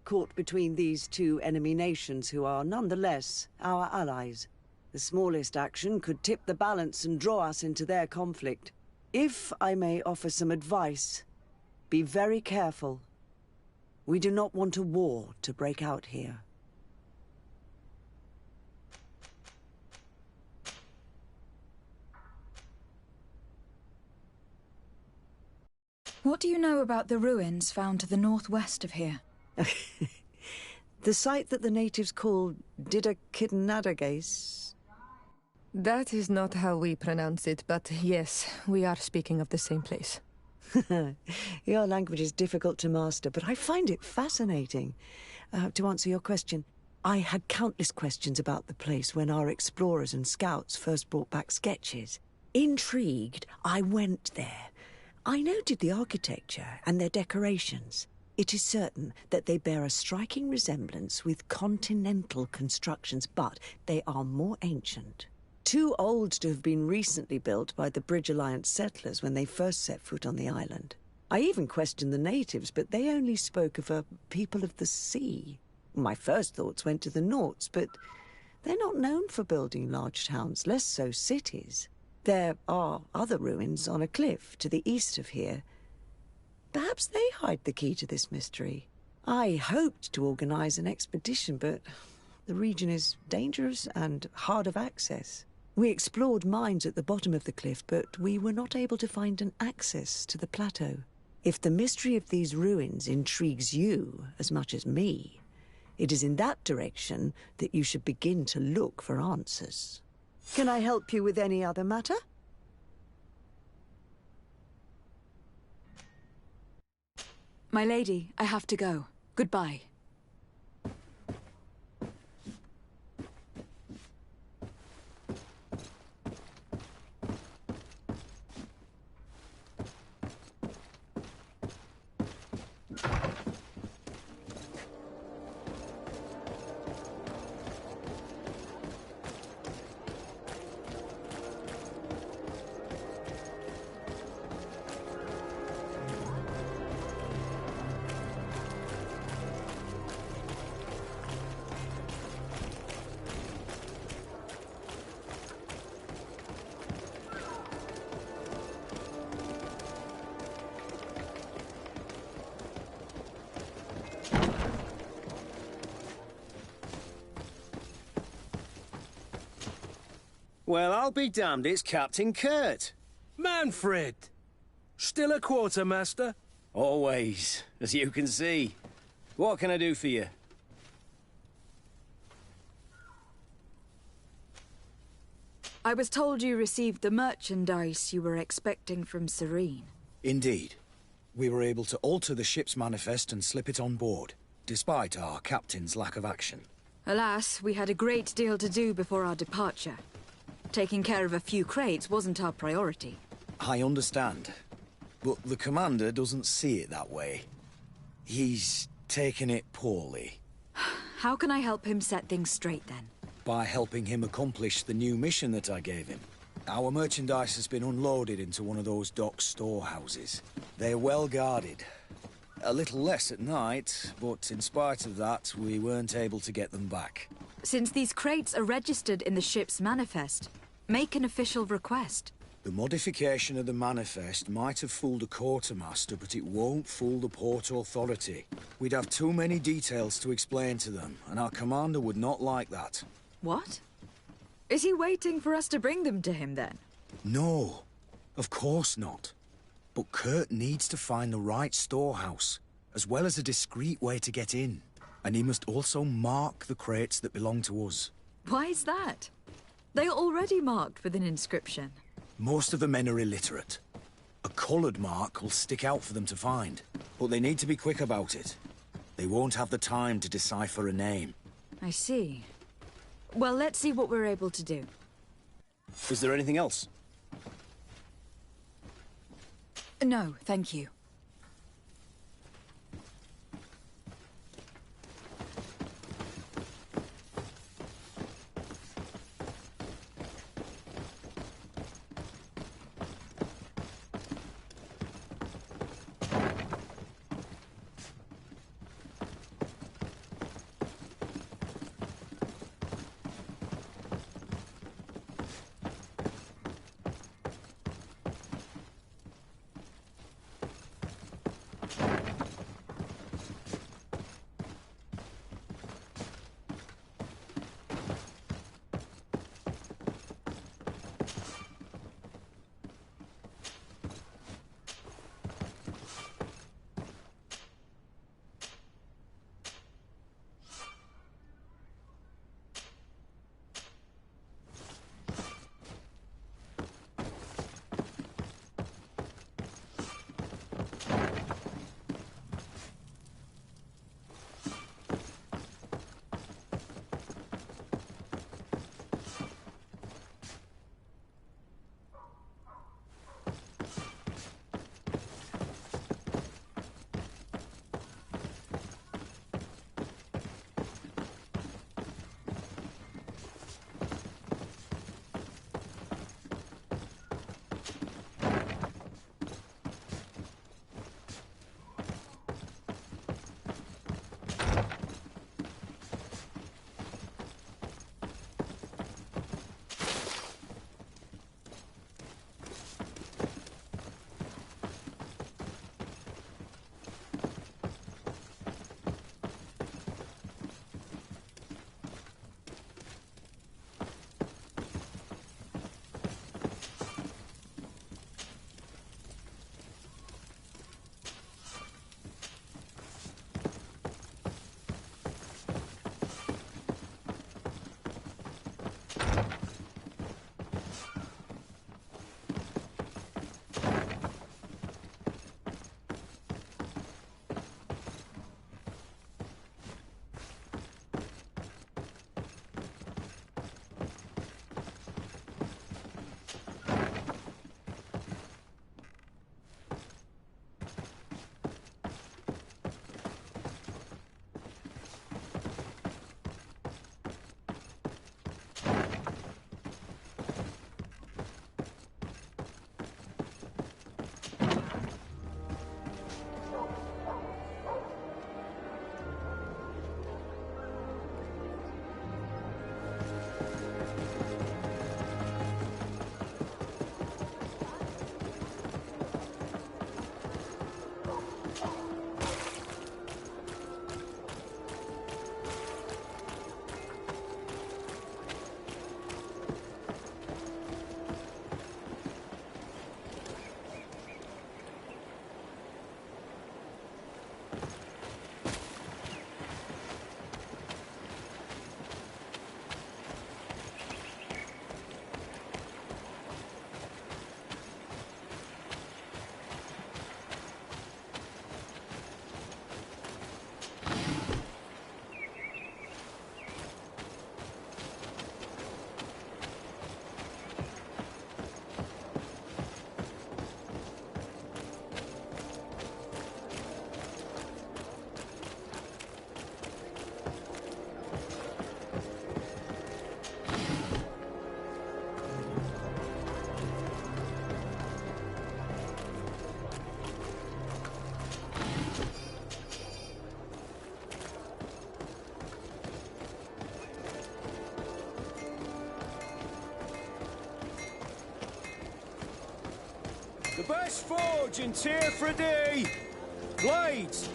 caught between these two enemy nations who are nonetheless our allies. The smallest action could tip the balance and draw us into their conflict. If I may offer some advice, be very careful. We do not want a war to break out here. What do you know about the ruins found to the northwest of here? The site that the natives call Didakidnadagais. That is not how we pronounce it, but yes, we are speaking of the same place. Your language is difficult to master, but I find it fascinating. To answer your question, I had countless questions about the place when our explorers and scouts first brought back sketches. Intrigued, I went there. I noted the architecture and their decorations. It is certain that they bear a striking resemblance with continental constructions, but they are more ancient. Too old to have been recently built by the Bridge Alliance settlers when they first set foot on the island. I even questioned the natives, but they only spoke of a people of the sea. My first thoughts went to the Nauts, but they're not known for building large towns, less so cities. There are other ruins on a cliff to the east of here. Perhaps they hide the key to this mystery. I hoped to organize an expedition, but the region is dangerous and hard of access. We explored mines at the bottom of the cliff, but we were not able to find an access to the plateau. If the mystery of these ruins intrigues you as much as me, it is in that direction that you should begin to look for answers. Can I help you with any other matter? My lady, I have to go. Goodbye. Well, I'll be damned, it's Captain Kurt. Manfred! Still a quartermaster? Always, as you can see. What can I do for you? I was told you received the merchandise you were expecting from Serene. Indeed. We were able to alter the ship's manifest and slip it on board, despite our captain's lack of action. Alas, we had a great deal to do before our departure. Taking care of a few crates wasn't our priority. I understand, but the commander doesn't see it that way. He's taken it poorly. How can I help him set things straight, then? by helping him accomplish the new mission that I gave him. Our merchandise has been unloaded into one of those dock storehouses. They're well guarded. A little less at night, but in spite of that, we weren't able to get them back. Since these crates are registered in the ship's manifest, make an official request. The modification of the manifest might have fooled a quartermaster, but it won't fool the Port Authority. We'd have too many details to explain to them, and our commander would not like that. What? Is he waiting for us to bring them to him, then? No, of course not. But Kurt needs to find the right storehouse, as well as a discreet way to get in. And he must also mark the crates that belong to us. Why is that? They are already marked with an inscription. Most of the men are illiterate. A coloured mark will stick out for them to find, but they need to be quick about it. They won't have the time to decipher a name. I see. Well, let's see what we're able to do. Is there anything else? No, thank you. best forge in Tearfredy! Blades!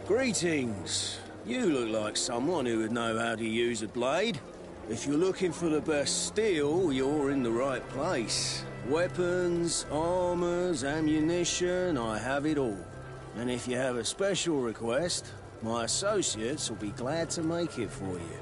Greetings. You look like someone who would know how to use a blade. If you're looking for the best steel, you're in the right place. Weapons, armors, ammunition, I have it all. And if you have a special request, my associates will be glad to make it for you.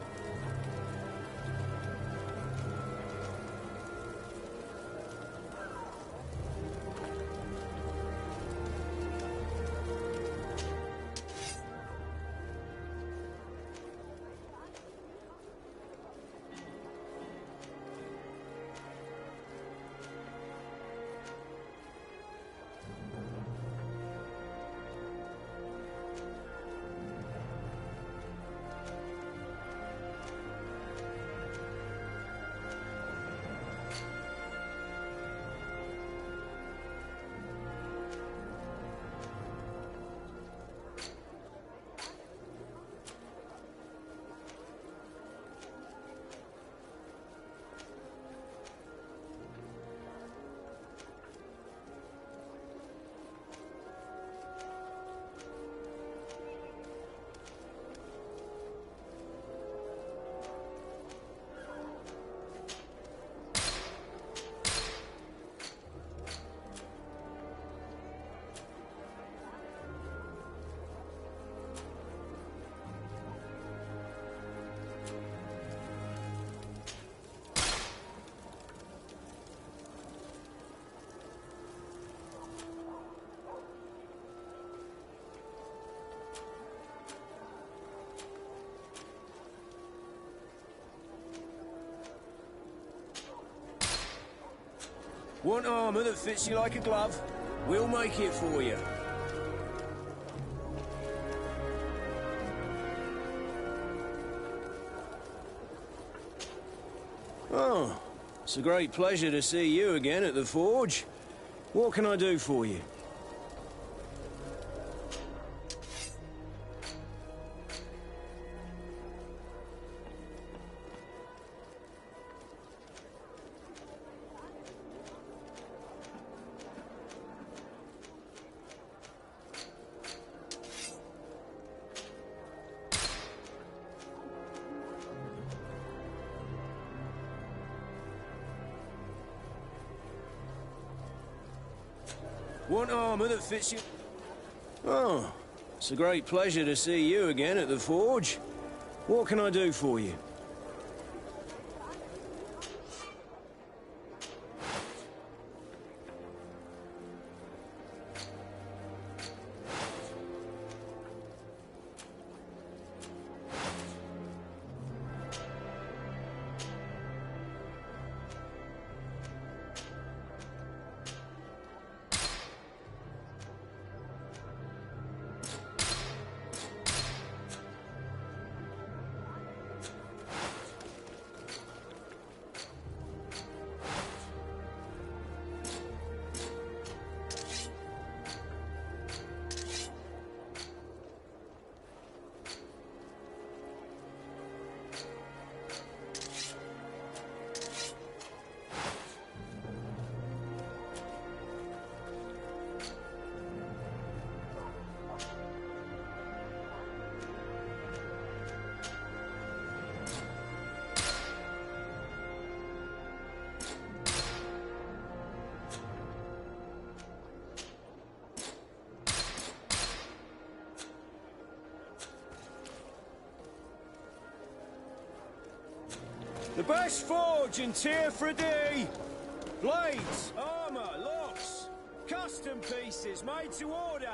Want armor that fits you like a glove? We'll make it for you. Oh, it's a great pleasure to see you again at the forge. What can I do for you? Want armor that fits you? Oh, it's a great pleasure to see you again at the forge. What can I do for you? The best forge in Tearfredy! Blades, armor, locks, custom pieces made to order!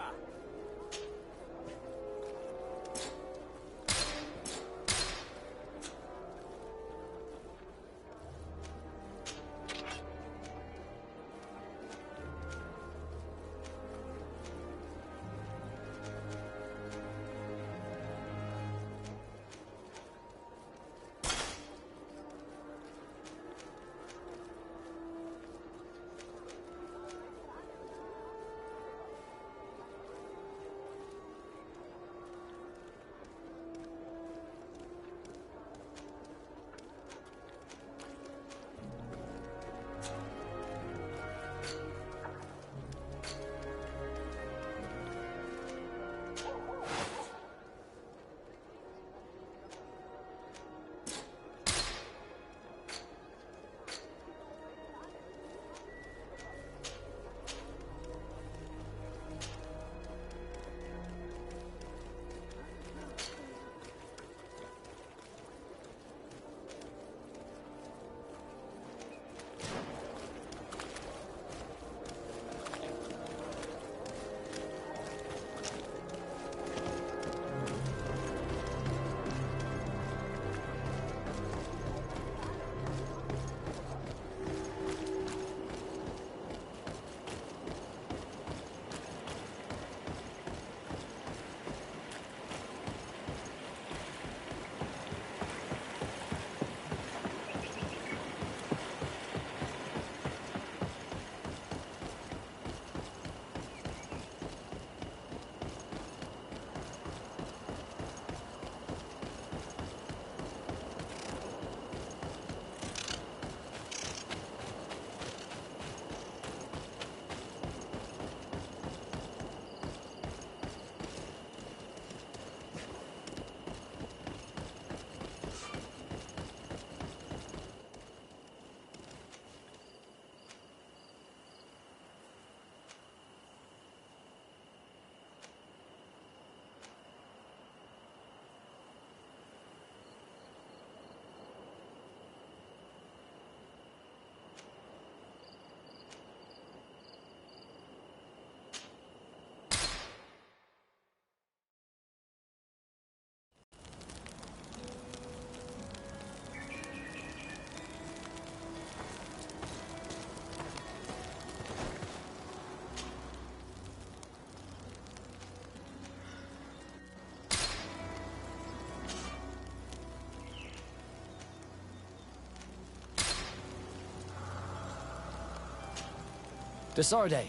Desarde,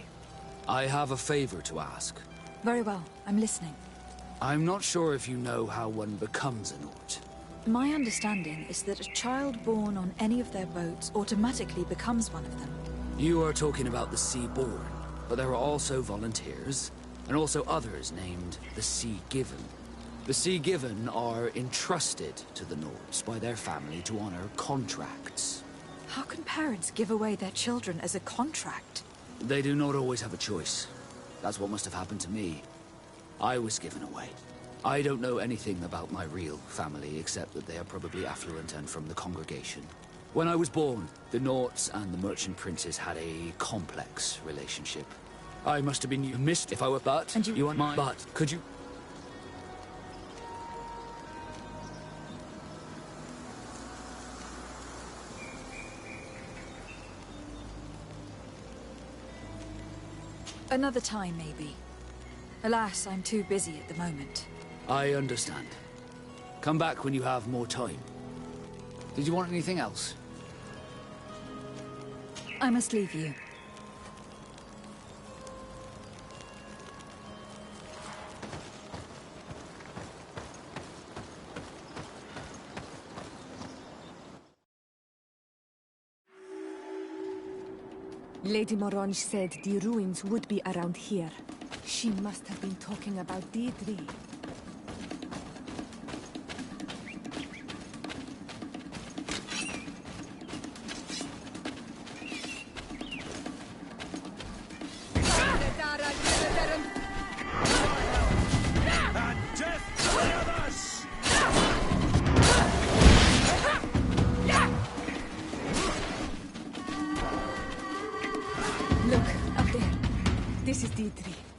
I have a favor to ask. Very well, I'm listening. I'm not sure if you know how one becomes a Nort. My understanding is that a child born on any of their boats automatically becomes one of them. You are talking about the Sea-born, but there are also volunteers, and also others named the Sea-given. The Sea-given are entrusted to the Nords by their family to honor contracts. How can parents give away their children as a contract? They do not always have a choice. That's what must have happened to me. I was given away. I don't know anything about my real family, except that they are probably affluent and from the congregation. When I was born, the Norts and the Merchant Princes had a complex relationship. I must have been missed if I were, but and you want my but could you? Another time, maybe. Alas, I'm too busy at the moment. I understand. Come back when you have more time. Did you want anything else? I must leave you. Lady Morange said the ruins would be around here. She must have been talking about Deirdre.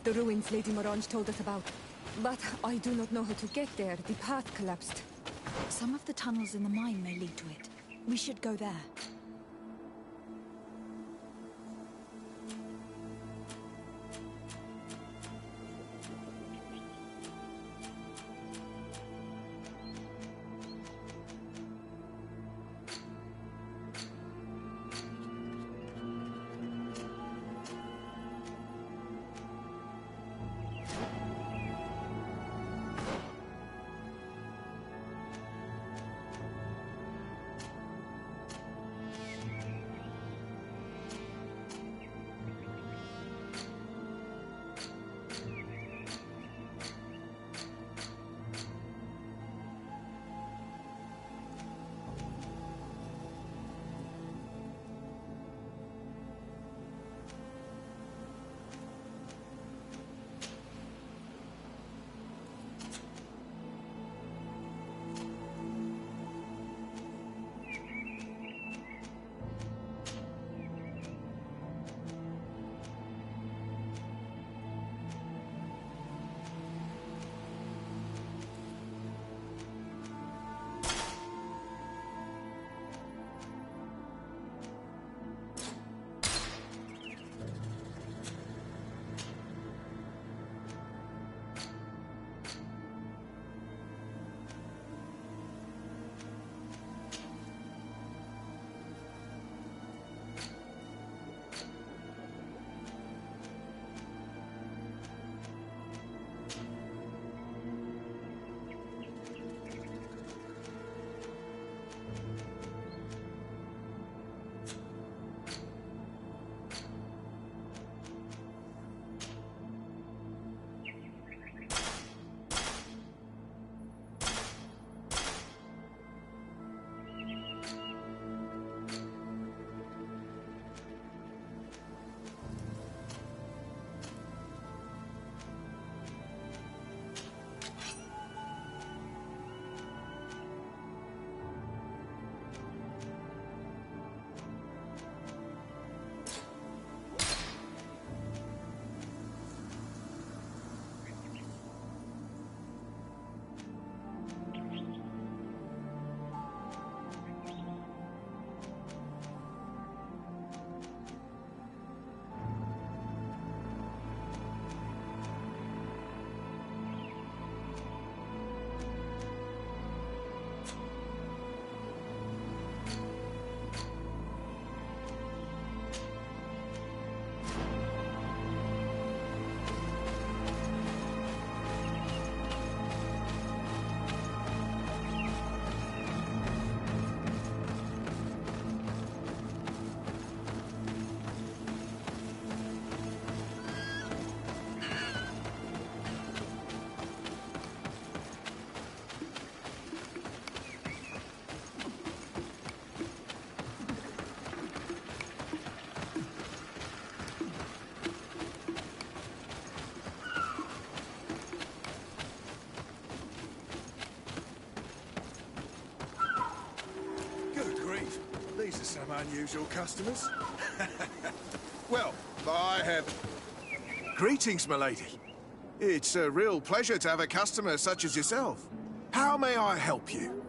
The ruins Lady Morange told us about. But I do not know how to get there. The path collapsed. Some of the tunnels in the mine may lead to it. We should go there. Some unusual customers. Well, I have... Greetings, milady. It's a real pleasure to have a customer such as yourself. How may I help you?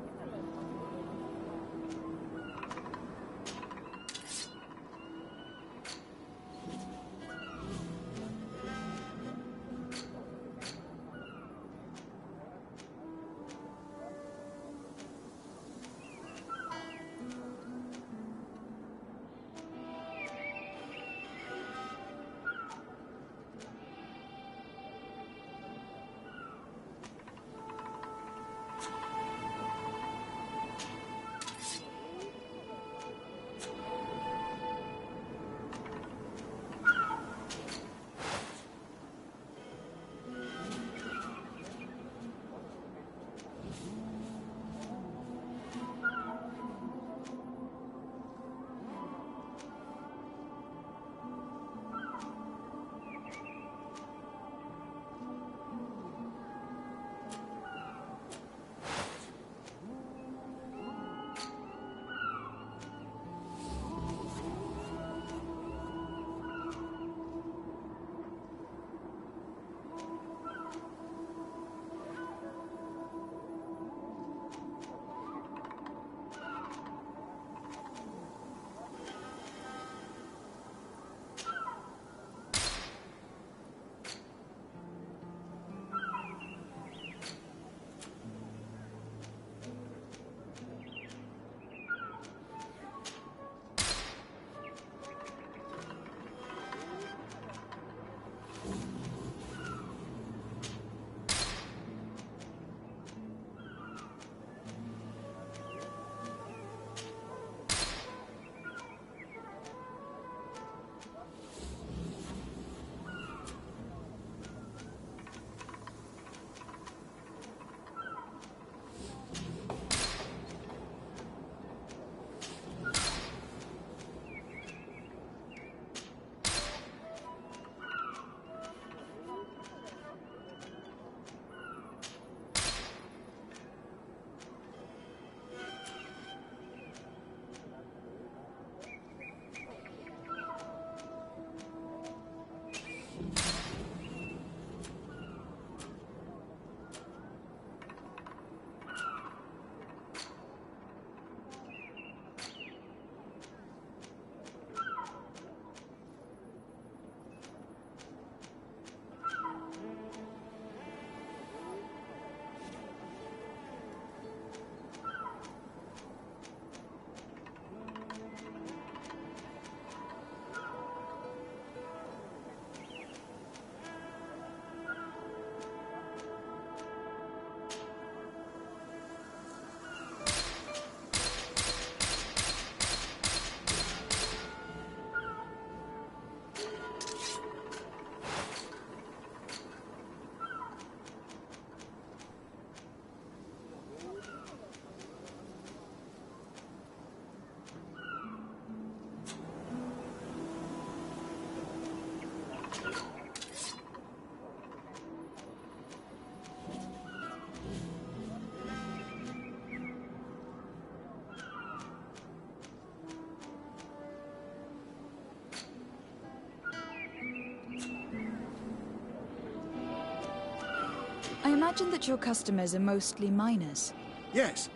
I imagine that your customers are mostly miners. Yes.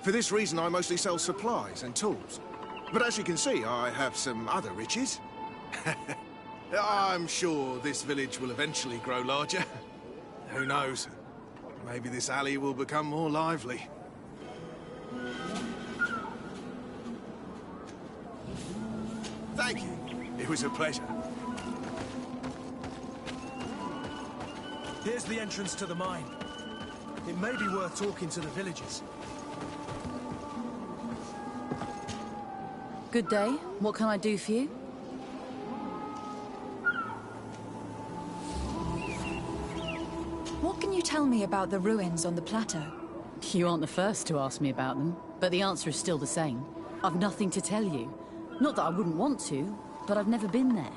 For this reason, I mostly sell supplies and tools. But as you can see, I have some other riches. I'm sure this village will eventually grow larger. Who knows? Maybe this alley will become more lively. Thank you. It was a pleasure. Here's the entrance to the mine. It may be worth talking to the villagers. Good day. What can I do for you? What can you tell me about the ruins on the plateau? You aren't the first to ask me about them, but the answer is still the same. I've nothing to tell you. Not that I wouldn't want to, but I've never been there.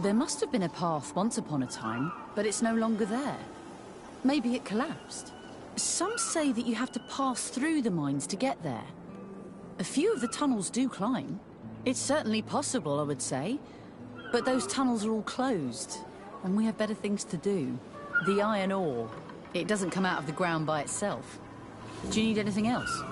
There must have been a path once upon a time, but it's no longer there. Maybe it collapsed. Some say that you have to pass through the mines to get there. A few of the tunnels do climb. It's certainly possible, I would say. But those tunnels are all closed, and we have better things to do. The iron ore, it doesn't come out of the ground by itself. Do you need anything else?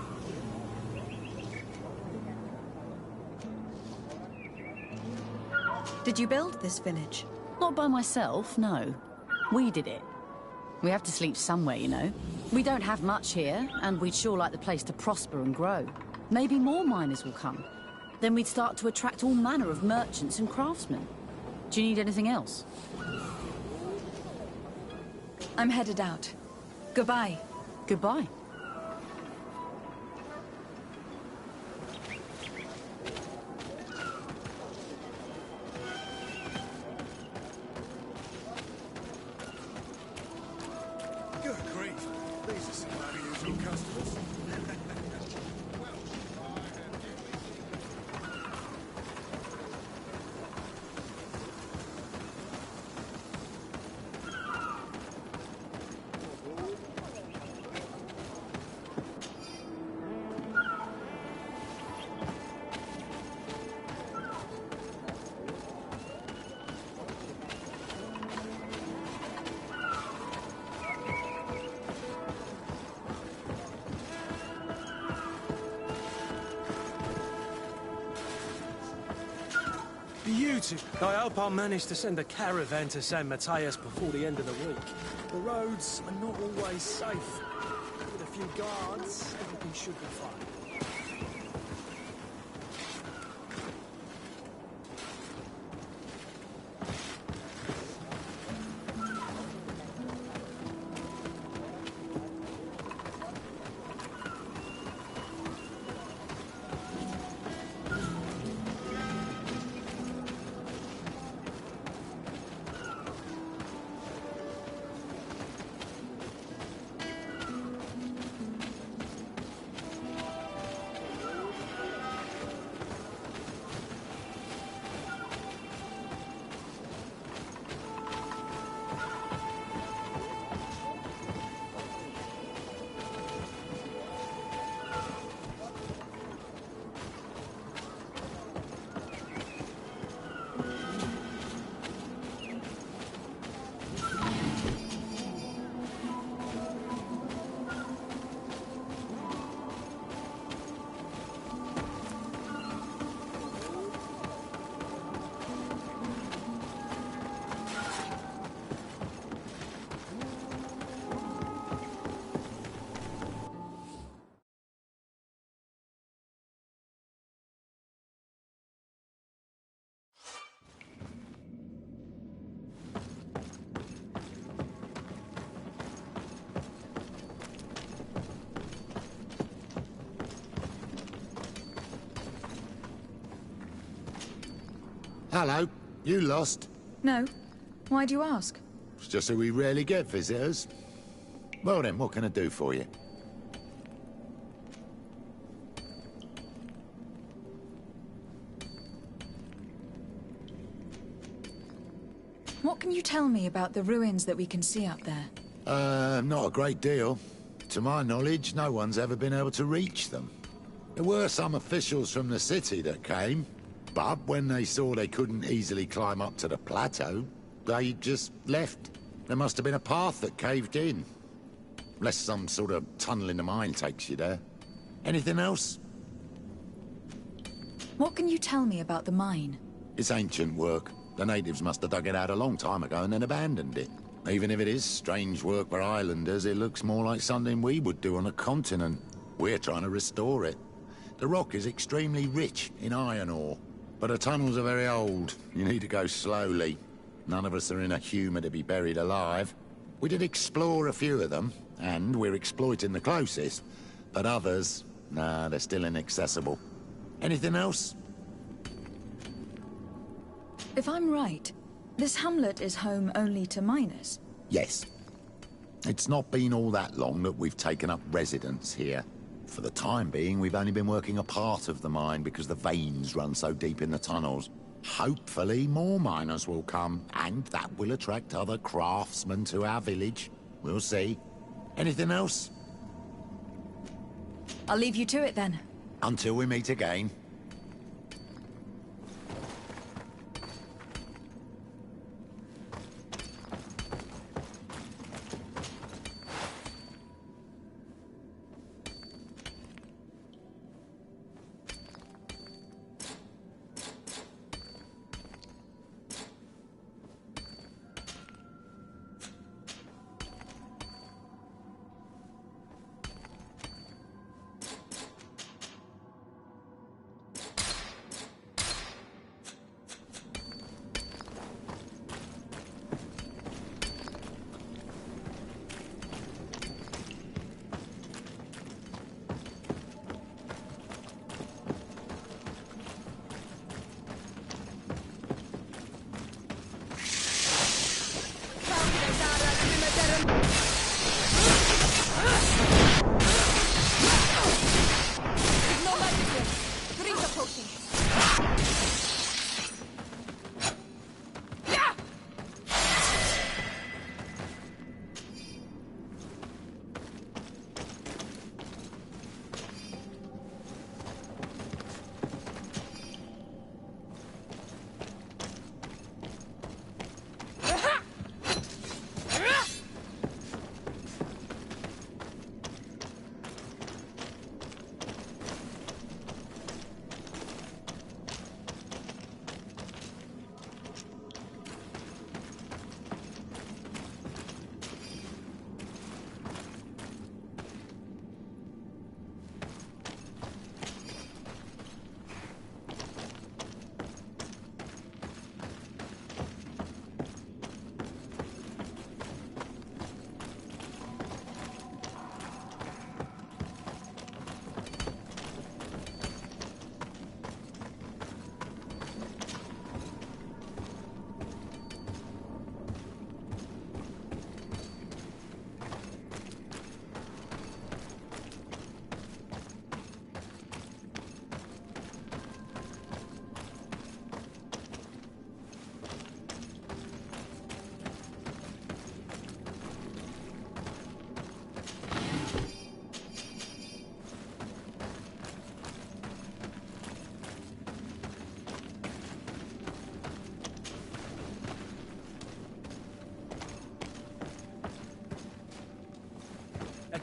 Did you build this village? Not by myself, no. We did it. We have to sleep somewhere, you know. We don't have much here, and we'd sure like the place to prosper and grow. Maybe more miners will come. Then we'd start to attract all manner of merchants and craftsmen. Do you need anything else? I'm headed out. Goodbye. Goodbye. Good grief. These are some unusual customers. Beautiful. I hope I'll manage to send a caravan to San Matthias before the end of the week. The roads are not always safe. With a few guards, everything should be fine. Hello. You lost? No. Why do you ask? It's just that we rarely get visitors. Well then, what can I do for you? What can you tell me about the ruins that we can see up there? Not a great deal. To my knowledge, no one's ever been able to reach them. There were some officials from the city that came, but when they saw they couldn't easily climb up to the plateau, they just left. There must have been a path that caved in. Unless some sort of tunnel in the mine takes you there. Anything else? What can you tell me about the mine? It's ancient work. The natives must have dug it out a long time ago and then abandoned it. Even if it is strange work for islanders, it looks more like something we would do on a continent. We're trying to restore it. The rock is extremely rich in iron ore, but the tunnels are very old. You need to go slowly. None of us are in a humour to be buried alive. We did explore a few of them, and we're exploiting the closest. But others, nah, they're still inaccessible. Anything else? If I'm right, this hamlet is home only to miners. Yes. It's not been all that long that we've taken up residence here. For the time being, we've only been working a part of the mine because the veins run so deep in the tunnels. Hopefully, more miners will come, and that will attract other craftsmen to our village. We'll see. Anything else? I'll leave you to it then. Until we meet again.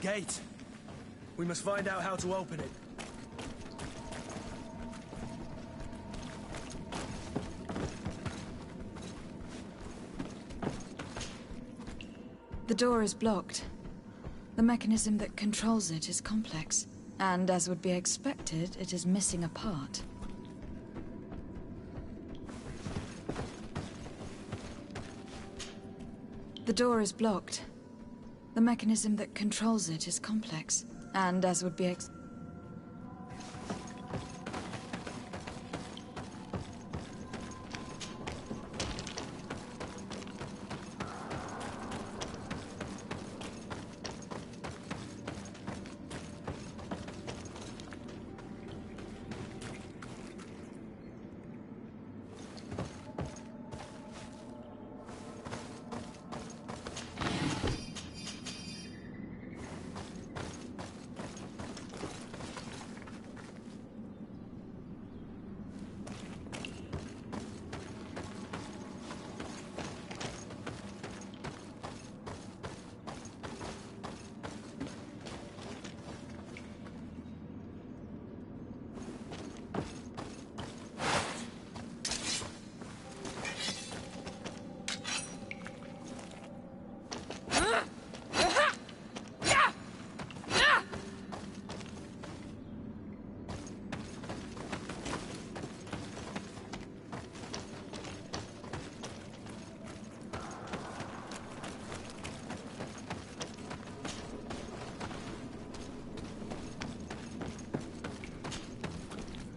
gate. We must find out how to open it. The door is blocked. The mechanism that controls it is complex, and as would be expected, it is missing a part. The door is blocked. The mechanism that controls it is complex, and as would be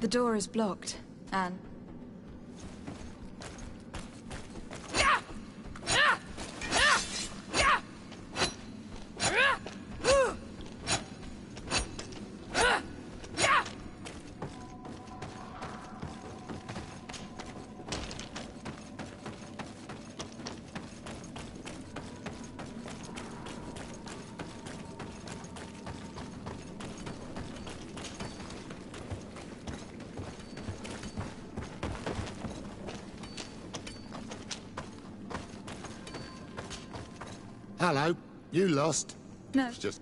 The door is blocked, and... Hello. You lost? No. It's just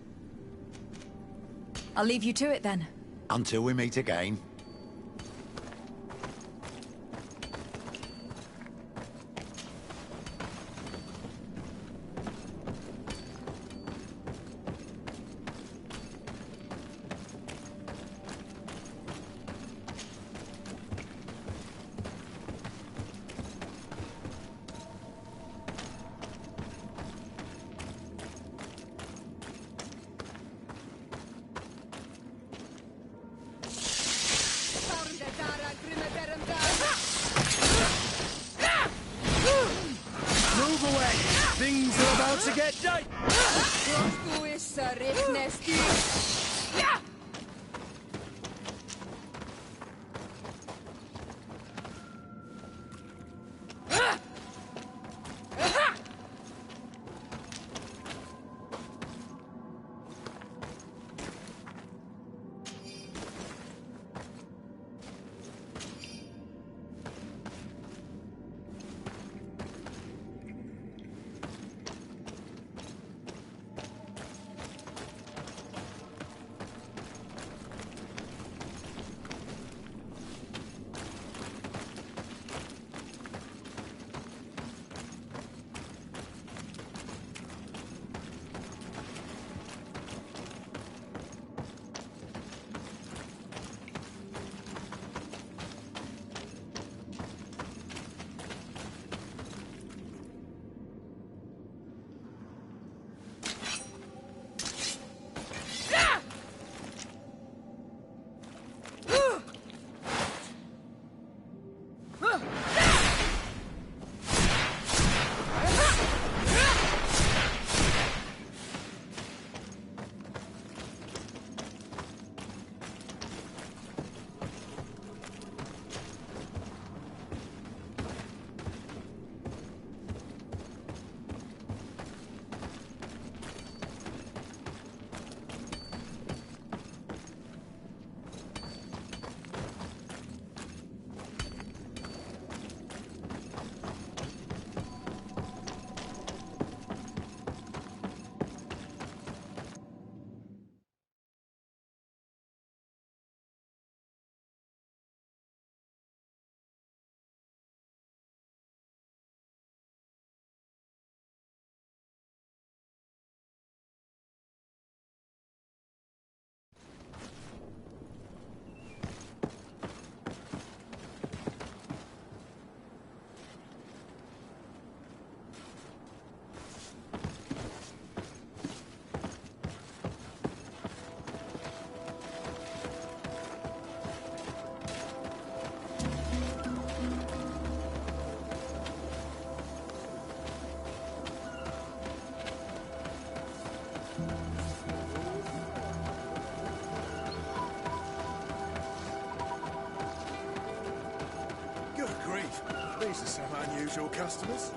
I'll leave you to it then. until we meet again. Move away! Things are about to get tight! These are some unusual customers.